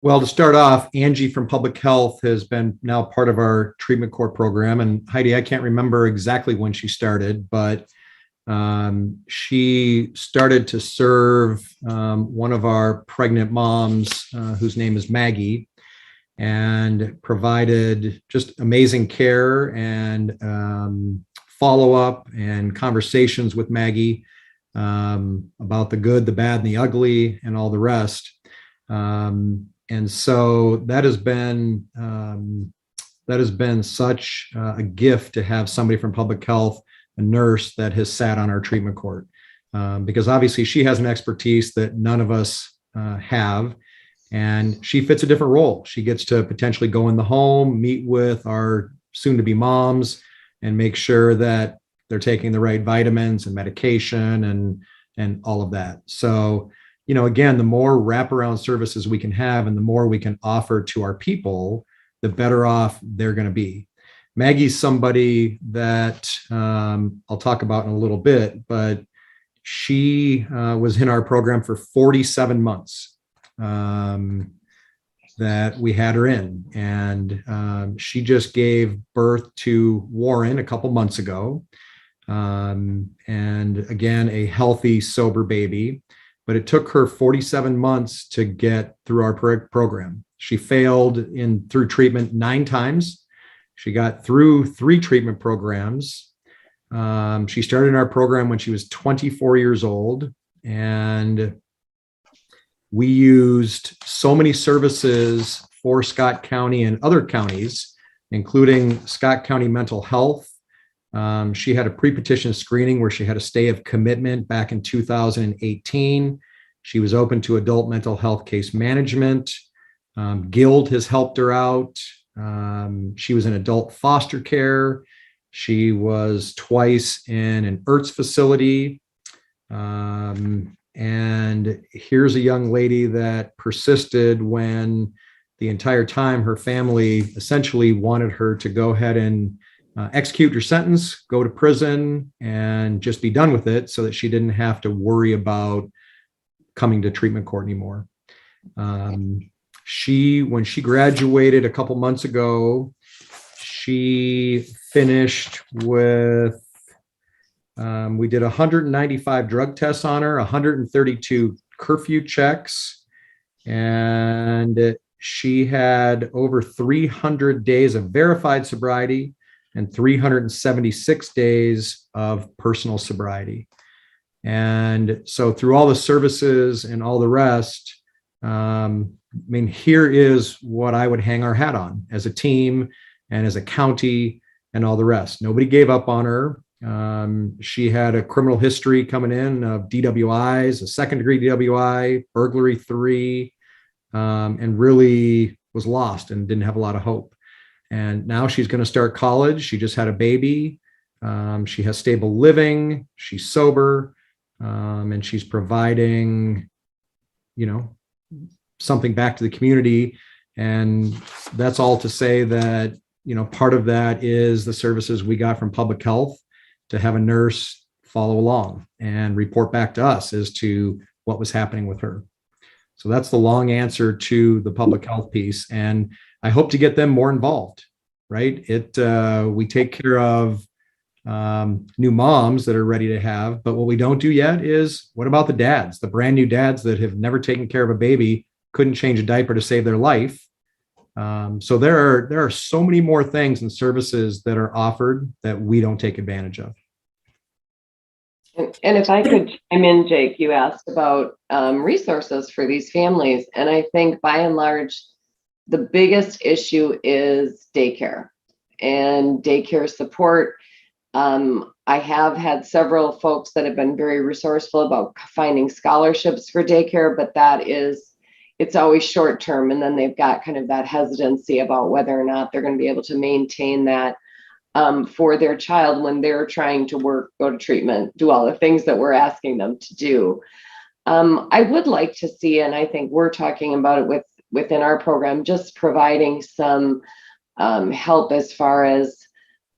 Well, to start off, Angie from Public Health has been now part of our treatment court program. And Heidi, I can't remember exactly when she started, but she started to serve one of our pregnant moms, whose name is Maggie, and provided just amazing care and follow-up and conversations with Maggie about the good, the bad, and the ugly, and all the rest. And so that has been such a gift to have somebody from public health, a nurse that has sat on our treatment court, because obviously she has an expertise that none of us have, and she fits a different role. She gets to potentially go in the home, meet with our soon-to-be moms, and make sure that they're taking the right vitamins and medication and all of that. So, again, the more wraparound services we can have and the more we can offer to our people, the better off they're going to be. Maggie's somebody that I'll talk about in a little bit, but she was in our program for 47 months that we had her in. And she just gave birth to Warren a couple months ago. And again, a healthy, sober baby. But it took her 47 months to get through our program. She failed through treatment 9 times. She got through 3 treatment programs. She started in our program when she was 24 years old. And we used so many services for Scott County and other counties, including Scott County Mental Health. She had a pre-petition screening where she had a stay of commitment back in 2018. She was open to adult mental health case management. Guild has helped her out. She was in adult foster care. She was twice in an IRTS facility. And here's a young lady that persisted when the entire time her family essentially wanted her to go ahead and execute her sentence, go to prison, and just be done with it so that she didn't have to worry about coming to treatment court anymore. When she graduated a couple months ago, she finished with, we did 195 drug tests on her, 132 curfew checks, and she had over 300 days of verified sobriety and 376 days of personal sobriety. And so through all the services and all the rest, here is what I would hang our hat on as a team and as a county and all the rest. Nobody gave up on her. She had a criminal history coming in of DWIs, a second-degree DWI, burglary 3, and really was lost and didn't have a lot of hope. And now she's going to start college. She just had a baby. She has stable living. She's sober, and she's providing, something back to the community. And that's all to say that, part of that is the services we got from public health to have a nurse follow along and report back to us as to what was happening with her. So that's the long answer to the public health piece. And I hope to get them more involved, right? We take care of new moms that are ready to have, but what we don't do yet is, what about the dads, the brand new dads that have never taken care of a baby, couldn't change a diaper to save their life? So there are so many more things and services that are offered that we don't take advantage of. And if I could chime in, Jake, you asked about resources for these families. And I think by and large, the biggest issue is daycare and daycare support. I have had several folks that have been very resourceful about finding scholarships for daycare, but it's always short term. And then they've got kind of that hesitancy about whether or not they're going to be able to maintain that for their child when they're trying to work, go to treatment, do all the things that we're asking them to do. I would like to see, and I think we're talking about it within our program, just providing some help as far as,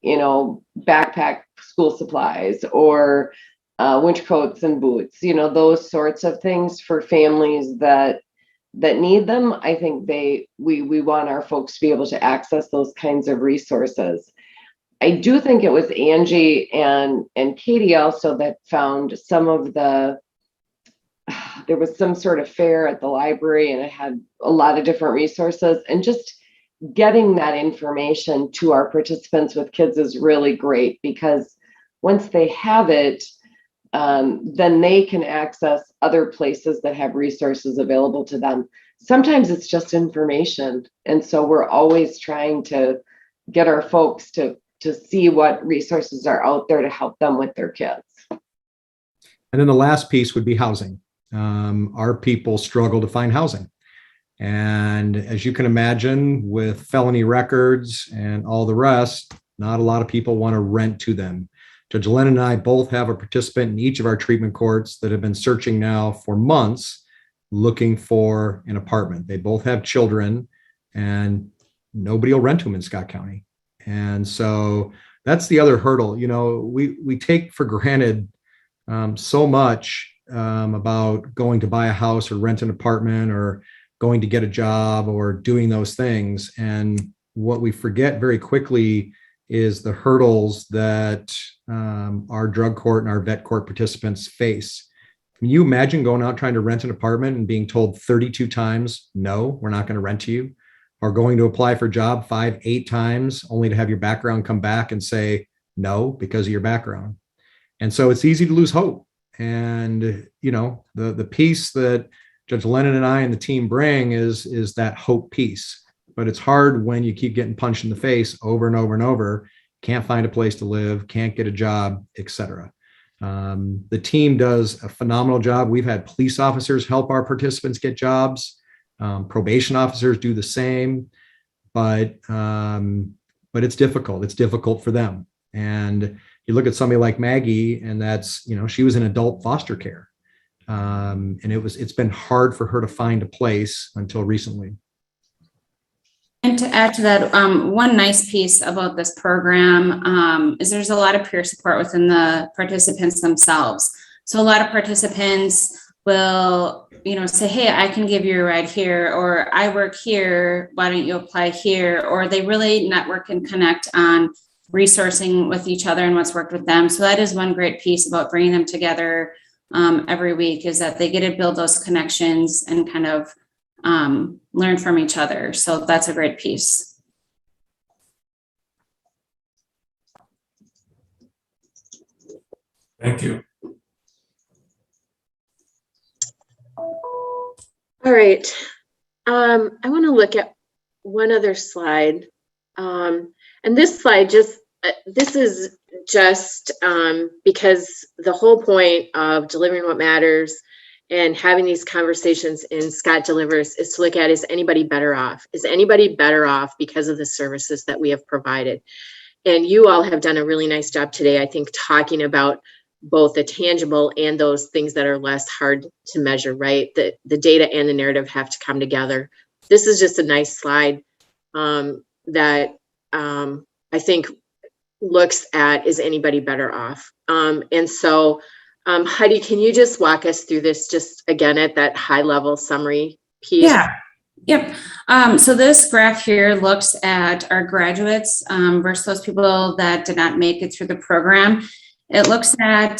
backpack school supplies or winter coats and boots, those sorts of things for families that that need them, I think we want our folks to be able to access those kinds of resources. I do think it was Angie and Katie also that found some of there was some sort of fair at the library and it had a lot of different resources, and just getting that information to our participants with kids is really great, because once they have it, then they can access other places that have resources available to them. Sometimes it's just information. And so we're always trying to get our folks to see what resources are out there to help them with their kids. And then the last piece would be housing. Our people struggle to find housing. And as you can imagine, with felony records and all the rest, not a lot of people want to rent to them. Judge Lennon and I both have a participant in each of our treatment courts that have been searching now for months looking for an apartment. They both have children and nobody will rent to them in Scott County. And so that's the other hurdle. You know, we take for granted so much about going to buy a house or rent an apartment or going to get a job or doing those things. And what we forget very quickly is the hurdles that our drug court and our vet court participants face. Can you imagine going out trying to rent an apartment and being told 32 times, no, we're not going to rent to you? Or going to apply for a job 5, 8 times only to have your background come back and say no because of your background. And so it's easy to lose hope. And, you know, the piece that Judge Lennon and I and the team bring is that hope piece. But it's hard when you keep getting punched in the face over and over and over, can't find a place to live, can't get a job, etc. The team does a phenomenal job. We've had police officers help our participants get jobs. Probation officers do the same, but it's difficult. It's difficult for them. And you look at somebody like Maggie, and that's, you know, she was in adult foster care. And it's been hard for her to find a place until recently. And to add to that, one nice piece about this program is there's a lot of peer support within the participants themselves. So a lot of participants will, you know, say, hey, I can give you a ride here, or I work here, why don't you apply here? Or they really network and connect on resourcing with each other and what's worked with them. So that is one great piece about bringing them together every week, is that they get to build those connections and kind of learn from each other. So that's a great piece. Thank you. All right. I want to look at one other slide. And this slide this is just because the whole point of delivering what matters and having these conversations in Scott Delivers is to look at, is anybody better off? Is anybody better off because of the services that we have provided? And you all have done a really nice job today, I think, talking about both the tangible and those things that are less hard to measure, right? The data and the narrative have to come together. This is just a nice slide that I think looks at, is anybody better off? And so Heidi, can you just walk us through this just again at that high level summary piece? Yeah. Yep. So this graph here looks at our graduates versus those people that did not make it through the program. It looks at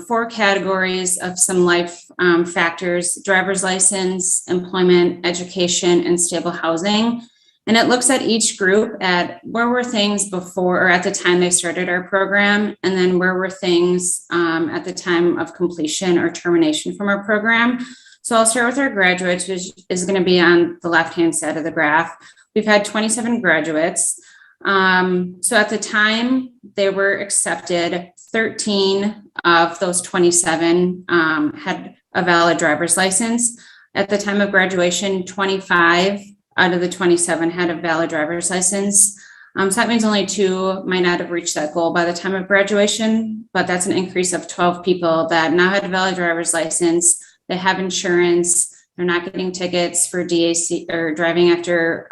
4 categories of some life factors: driver's license, employment, education, and stable housing. And it looks at each group at where were things before or at the time they started our program, and then where were things at the time of completion or termination from our program. So I'll start with our graduates, which is going to be on the left-hand side of the graph. We've had 27 graduates. So at the time they were accepted, 13 of those 27 had a valid driver's license. At the time of graduation, 25 out of the 27 had a valid driver's license. So that means only 2 might not have reached that goal by the time of graduation, but that's an increase of 12 people that now had a valid driver's license. They have insurance. They're not getting tickets for DAC or driving after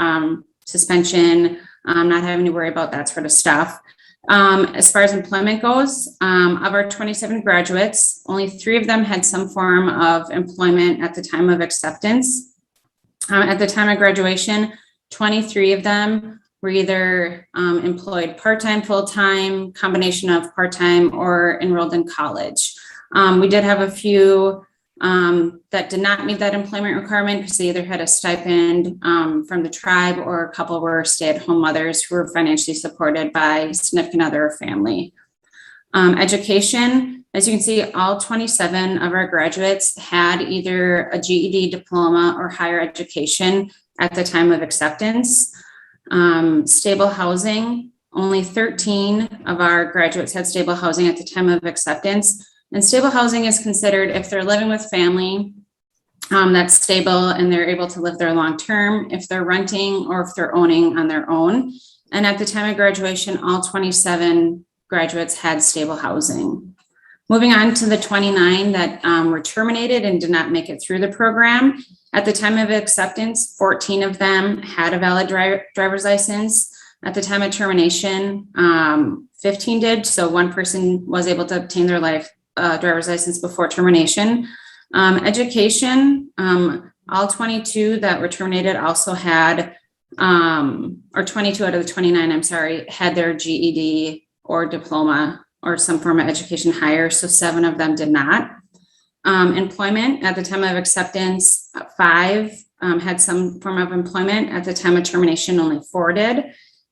suspension, not having to worry about that sort of stuff. As far as employment goes, of our 27 graduates, only 3 of them had some form of employment at the time of acceptance. At the time of graduation, 23 of them were either employed part-time, full-time, combination of part-time, or enrolled in college. We did have a few that did not meet that employment requirement because they either had a stipend from the tribe, or a couple were stay-at-home mothers who were financially supported by significant other or family. Education, as you can see, all 27 of our graduates had either a GED, diploma, or higher education at the time of acceptance. Stable housing, only 13 of our graduates had stable housing at the time of acceptance. And stable housing is considered if they're living with family that's stable and they're able to live there long term, if they're renting, or if they're owning on their own. And at the time of graduation, all 27 graduates had stable housing. Moving on to the 29 that were terminated and did not make it through the program. At the time of acceptance, 14 of them had a valid driver's license. At the time of termination, 15 did. So one person was able to obtain their driver's license before termination. Education, all 22 that were terminated also had, or 22 out of the 29, I'm sorry, had their GED or diploma or some form of education higher. So 7 of them did not. Employment, at the time of acceptance, 5 had some form of employment. At the time of termination, only 4 did.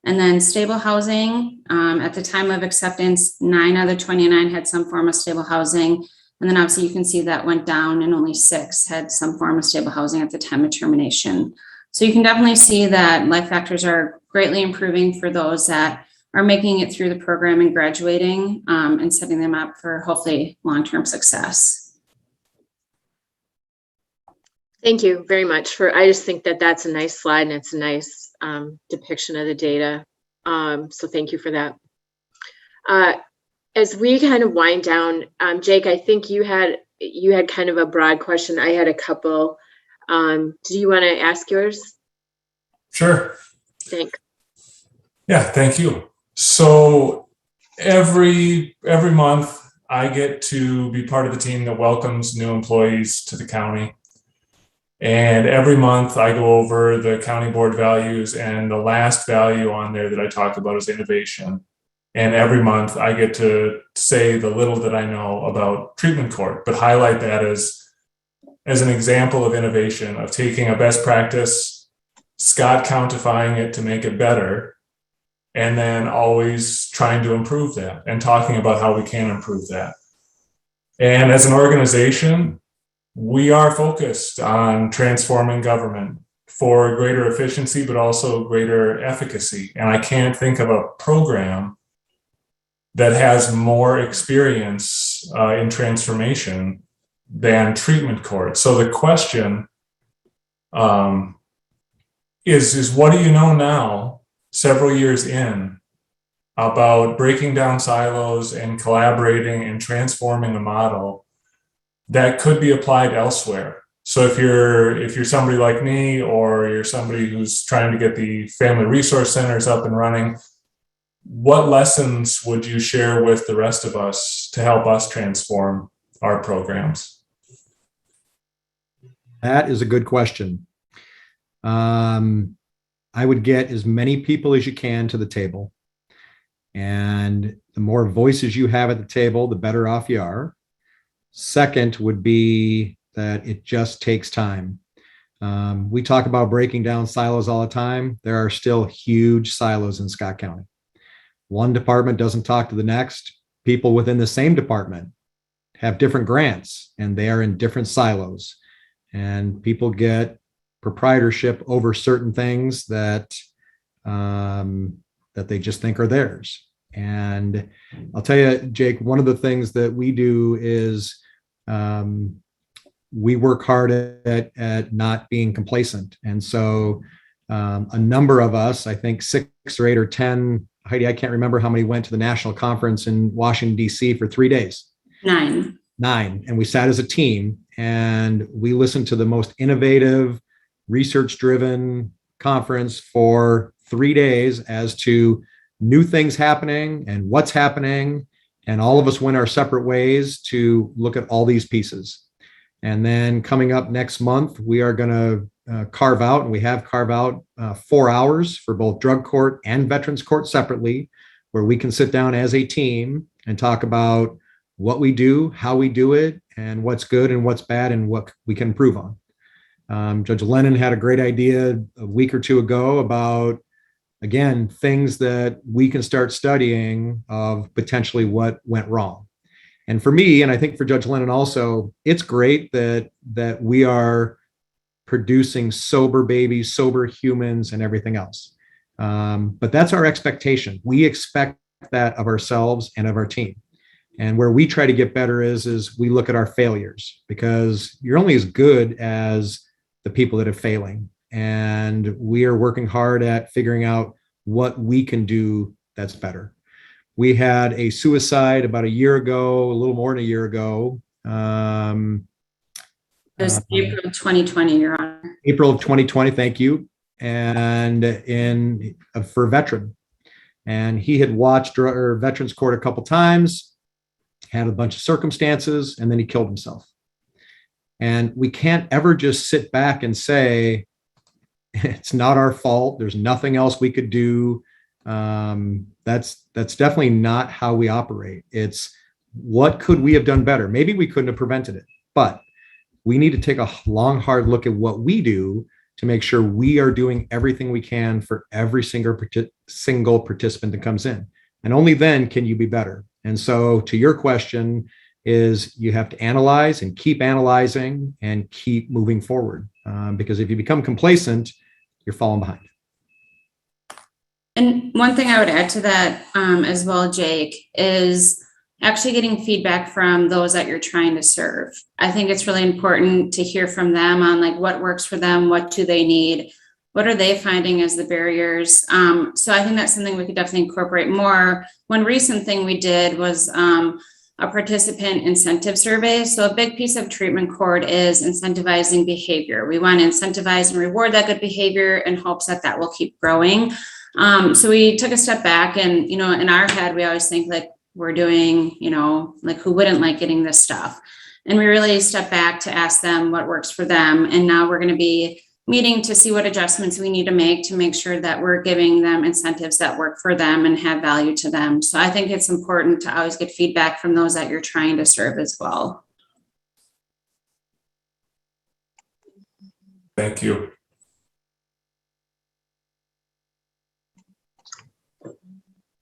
And then stable housing, at the time of acceptance, 9 out of the 29 had some form of stable housing. And then obviously you can see that went down and only 6 had some form of stable housing at the time of termination. So you can definitely see that life factors are greatly improving for those that are making it through the program and graduating, and setting them up for hopefully long-term success. Thank you very much I just think that that's a nice slide and it's a nice depiction of the data. So thank you for that. As we kind of wind down, Jake, I think you had kind of a broad question. I had a couple. Do you want to ask yours? Sure. Thanks. Yeah, thank you. So every month I get to be part of the team that welcomes new employees to the county. And every month I go over the county board values, and the last value on there that I talk about is innovation. And every month I get to say the little that I know about treatment court, but highlight that as an example of innovation, of taking a best practice, Scott countifying it to make it better, and then always trying to improve that and talking about how we can improve that. And as an organization, we are focused on transforming government for greater efficiency, but also greater efficacy. And I can't think of a program that has more experience in transformation than treatment court. So the question is what do you know now, several years in, about breaking down silos and collaborating and transforming a model that could be applied elsewhere? So if you're somebody like me, or you're somebody who's trying to get the family resource centers up and running, what lessons would you share with the rest of us to help us transform our programs? That is a good question. I would get as many people as you can to the table. And the more voices you have at the table, the better off you are. Second would be that it just takes time. We talk about breaking down silos all the time. There are still huge silos in Scott County. One department doesn't talk to the next. People within the same department have different grants, and they are in different silos. And people get proprietorship over certain things that they just think are theirs. And I'll tell you, Jake, one of the things that we do is we work hard at not being complacent. And so a number of us, I think 6 or 8 or 10, Heidi, I can't remember how many went to the national conference in Washington, D.C. for 3 days. 9. And we sat as a team and we listened to the most innovative, research-driven conference for 3 days as to new things happening and what's happening. And all of us went our separate ways to look at all these pieces. And then coming up next month, we are going to carve out, and we have carved out 4 hours for both drug court and veterans court separately, where we can sit down as a team and talk about what we do, how we do it, and what's good and what's bad and what we can improve on. Judge Lennon had a great idea a week or two ago about, again, things that we can start studying of potentially what went wrong. And for me, and I think for Judge Lennon also, it's great that we are producing sober babies, sober humans, and everything else. But that's our expectation. We expect that of ourselves and of our team. And where we try to get better is we look at our failures, because you're only as good as the people that are failing. And we are working hard at figuring out what we can do that's better. We had a suicide about a year ago, a little more than a year ago. It was April of 2020, Your Honor. April of 2020, thank you. And for a veteran. And he had watched Veterans Court a couple times, had a bunch of circumstances, and then he killed himself. And we can't ever just sit back and say, it's not our fault, there's nothing else we could do. That's definitely not how we operate. It's what could we have done better? Maybe we couldn't have prevented it, but we need to take a long, hard look at what we do to make sure we are doing everything we can for every single participant that comes in. And only then can you be better. And so to your question is, you have to analyze and keep analyzing and keep moving forward. Because if you become complacent, you're falling behind. And one thing I would add to that as well, Jake, is actually getting feedback from those that you're trying to serve. I think it's really important to hear from them on like what works for them, what do they need, what are they finding as the barriers. So I think that's something we could definitely incorporate more. One recent thing we did was a participant incentive survey. So a big piece of treatment court is incentivizing behavior. We want to incentivize and reward that good behavior in hopes that that will keep growing. So we took a step back and, in our head, we always think like we're doing, like who wouldn't like getting this stuff? And we really stepped back to ask them what works for them. And now we're going to be meeting to see what adjustments we need to make sure that we're giving them incentives that work for them and have value to them. So I think it's important to always get feedback from those that you're trying to serve as well. Thank you.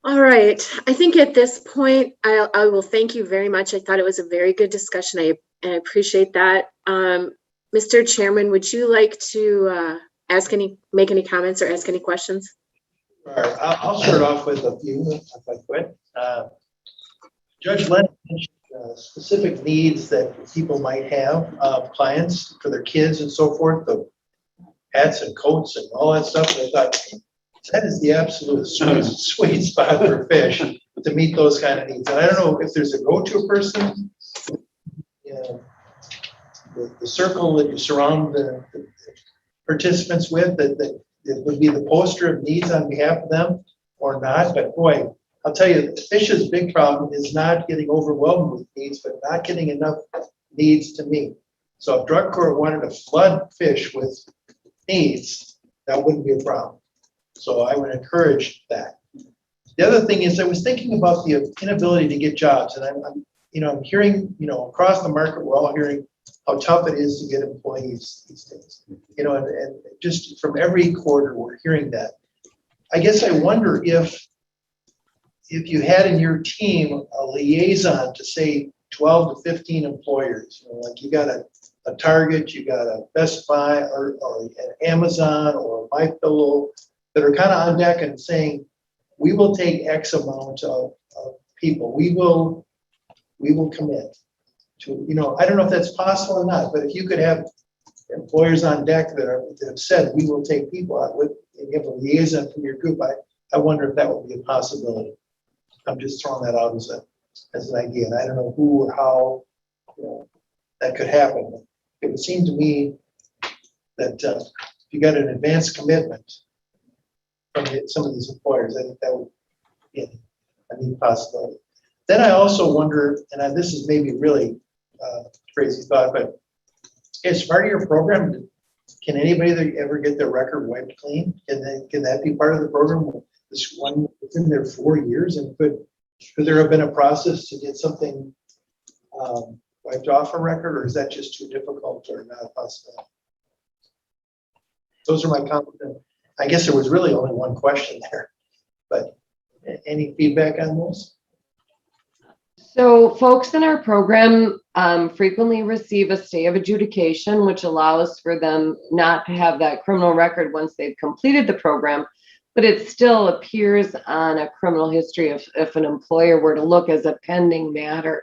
All right. I think at this point, I will thank you very much. I thought it was a very good discussion. I appreciate that. Mr. Chairman, would you like to make any comments or ask any questions? All right. I'll start off with a few, if I could. Judge Lennon mentioned specific needs that people might have, clients for their kids and so forth, the hats and coats and all that stuff. And I thought, that is the absolute sweet spot for fish to meet those kind of needs. And I don't know if there's a go-to person, the circle that you surround the participants with, that would be the poster of needs on behalf of them or not. But boy, I'll tell you, fish's big problem is not getting overwhelmed with needs, but not getting enough needs to meet. So if drug court wanted to flood fish with needs, that wouldn't be a problem. So I would encourage that. The other thing is, I was thinking about the inability to get jobs, and I'm hearing, across the market, we're all hearing how tough it is to get employees these days. And just from every quarter, we're hearing that. I guess I wonder if you had in your team a liaison to say 12 to 15 employers, like you got a Target, you got a Best Buy, or an Amazon, or MyPillow, that are kind of on deck and saying, we will take X amount of people. We will commit to, I don't know if that's possible or not, but if you could have employers on deck that have said, we will take people out with, and you have a liaison from your group, I wonder if that would be a possibility. I'm just throwing that out as an idea. And I don't know who or how that could happen. It would seem to me that if you got an advanced commitment from some of these employers, I think that would be a neat possibility. Then I also wonder, and this is maybe really crazy thought, but as part of your program, Can anybody ever get their record wiped clean? Can that be part of the program? This one within their 4 years, and could there have been a process to get something wiped off a record, or is that just too difficult or not possible? Those are my comments. I guess there was really only one question there, but any feedback on those? So folks in our program frequently receive a stay of adjudication, which allows for them not to have that criminal record once they've completed the program, but it still appears on a criminal history if an employer were to look as a pending matter.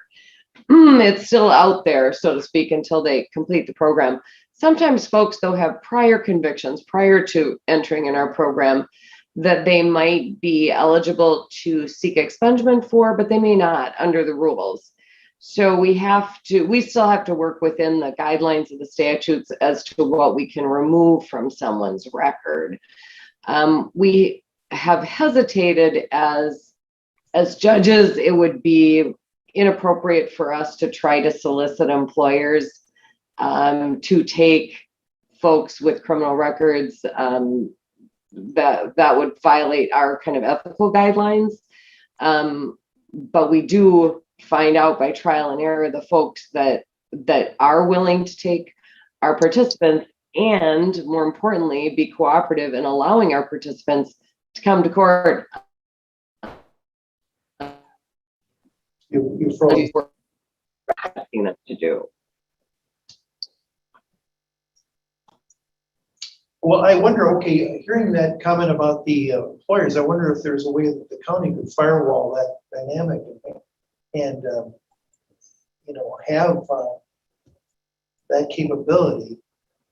It's still out there, so to speak, until they complete the program. Sometimes folks, though, have prior convictions prior to entering in our program that they might be eligible to seek expungement for, but they may not under the rules. So we still have to work within the guidelines of the statutes as to what we can remove from someone's record. We have hesitated as judges. It would be inappropriate for us to try to solicit employers to take folks with criminal records that would violate our kind of ethical guidelines. But we do find out by trial and error the folks that are willing to take our participants, and more importantly, be cooperative in allowing our participants to come to court. You froze. Asking them to do. Well, I wonder, okay, hearing that comment about the employers, I wonder if there's a way that the county could firewall that dynamic and have that capability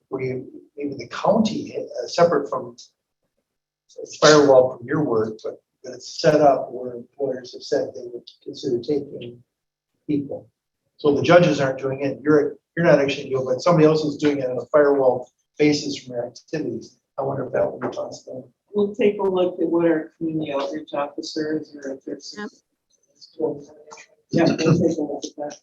where maybe the county, separate from, it's firewall from your word, but it's set up where employers have said they would consider taking people. So the judges aren't doing it. You're not actually doing it, but somebody else is doing it on a firewall basis from their activities. I wonder if that would be possible. We'll take a look at what our community outreach officers or if there's. Yeah, we'll take a look at that.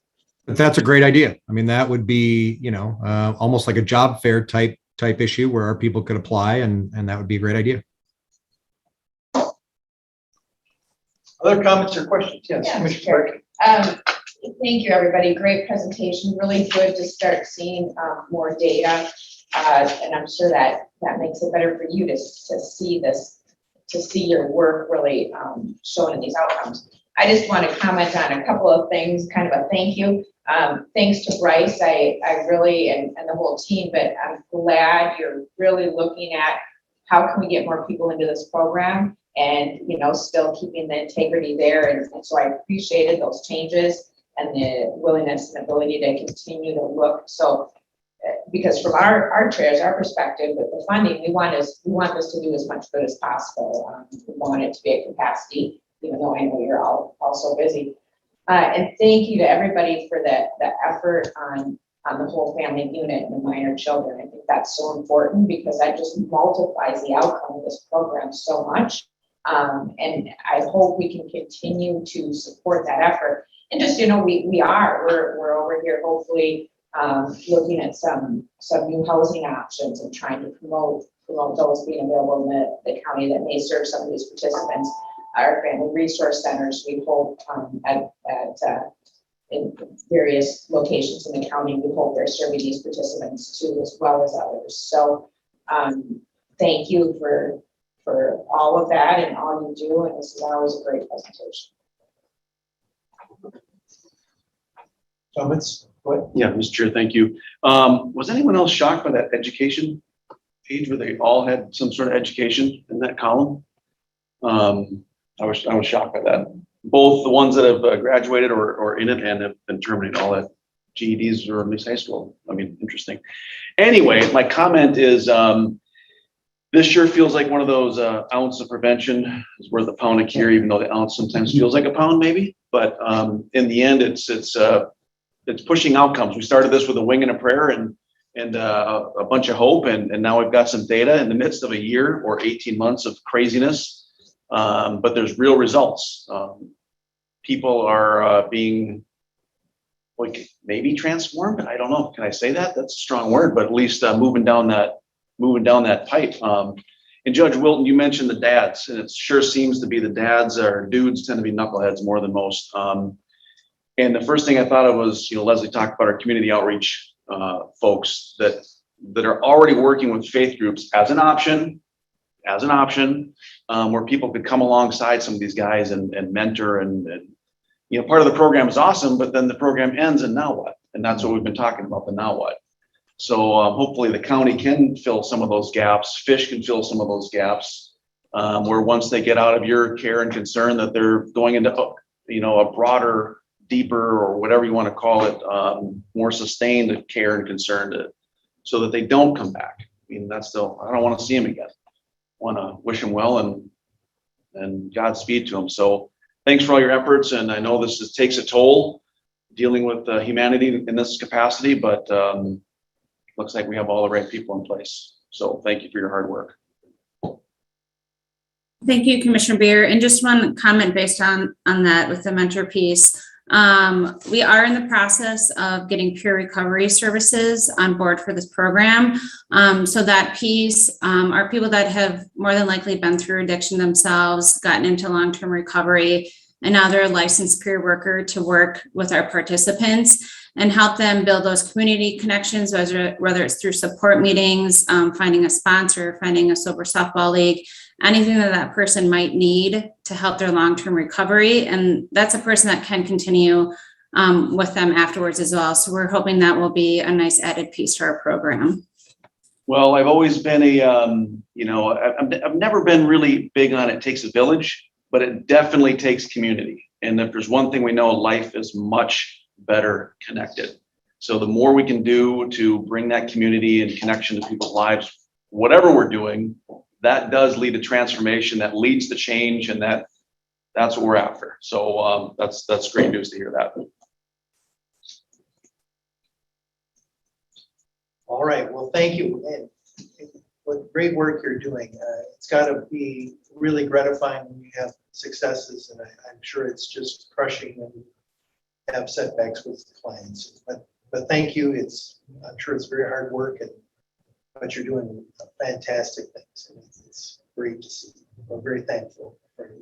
But that's a great idea. I mean, that would be, almost like a job fair type issue where our people could apply, and that would be a great idea. Other comments or questions? Yes, Yeah, Commissioner thank you, everybody. Great presentation. Really good to start seeing more data. And I'm sure that makes it better for you to see this, to see your work really shown in these outcomes. I just want to comment on a couple of things, kind of a thank you. Thanks to Bryce, I really, and the whole team, but I'm glad you're really looking at how can we get more people into this program and, still keeping the integrity there. And so I appreciated those changes and the willingness and ability to continue to look. So, because from our chairs, our perspective with the funding, we want this to do as much good as possible. We want it to be at capacity, even though I know you're all so busy. And thank you to everybody for the effort on the whole family unit and the minor children. I think that's so important because that just multiplies the outcome of this program so much. And I hope we can continue to support that effort. And just, we're over here hopefully looking at some new housing options and trying to promote those being available in the county that may serve some of these participants. Our family resource centers, we hope in various locations in the county, we hope they're serving these participants too, as well as others. So thank you for all of that and all you do. And this is always a great presentation. Comments? What? Yeah, Mr. Chair, thank you. Was anyone else shocked by that education page where they all had some sort of education in that column? I was shocked by that. Both the ones that have graduated or in it and have been terminated, all that GEDs or at least high school. I mean, interesting. Anyway, my comment is this sure feels like one of those ounce of prevention is worth a pound of cure, even though the ounce sometimes feels like a pound maybe. But in the end, it's pushing outcomes. We started this with a wing and a prayer and a bunch of hope, and now we've got some data in the midst of a year or 18 months of craziness. But there's real results. People are being maybe transformed. I don't know. Can I say that? That's a strong word, but at least moving down that moving down that pipe. And Judge Wilton, you mentioned the dads, and it sure seems to be the dads or dudes tend to be knuckleheads more than most. And the first thing I thought of was, Leslie talked about our community outreach folks that are already working with faith groups as an option, where people could come alongside some of these guys and mentor and part of the program is awesome, but then the program ends and now what? And that's what we've been talking about, the now what. So hopefully the county can fill some of those gaps, Fish can fill some of those gaps, where once they get out of your care and concern that they're going into, a broader, deeper, or whatever you want to call it, more sustained care and concern so that they don't come back. I mean, I don't want to see them again. I want to wish them well and Godspeed to them. So thanks for all your efforts. And I know this takes a toll dealing with humanity in this capacity, but looks like we have all the right people in place. So thank you for your hard work. Thank you, Commissioner Beer. And just one comment based on that with the mentor piece. We are in the process of getting peer recovery services on board for this program. So that piece are people that have more than likely been through addiction themselves, gotten into long-term recovery, and now they're a licensed peer worker to work with our participants and help them build those community connections, whether it's through support meetings, finding a sponsor, finding a sober softball league, anything that person might need to help their long-term recovery. And that's a person that can continue with them afterwards as well. So we're hoping that will be a nice added piece to our program. Well, I've always been I've never been really big on it takes a village, but it definitely takes community. And if there's one thing we know, life is much better connected. So the more we can do to bring that community and connection to people's lives, whatever we're doing, that does lead to transformation, that leads to change, and that's what we're after. So that's great news to hear that. All right, well, thank you. And what great work you're doing. It's got to be really gratifying when you have successes, and I'm sure it's just crushing when you have setbacks with clients. But thank you. I'm sure it's very hard work, but you're doing fantastic things. And it's great to see. We're very thankful for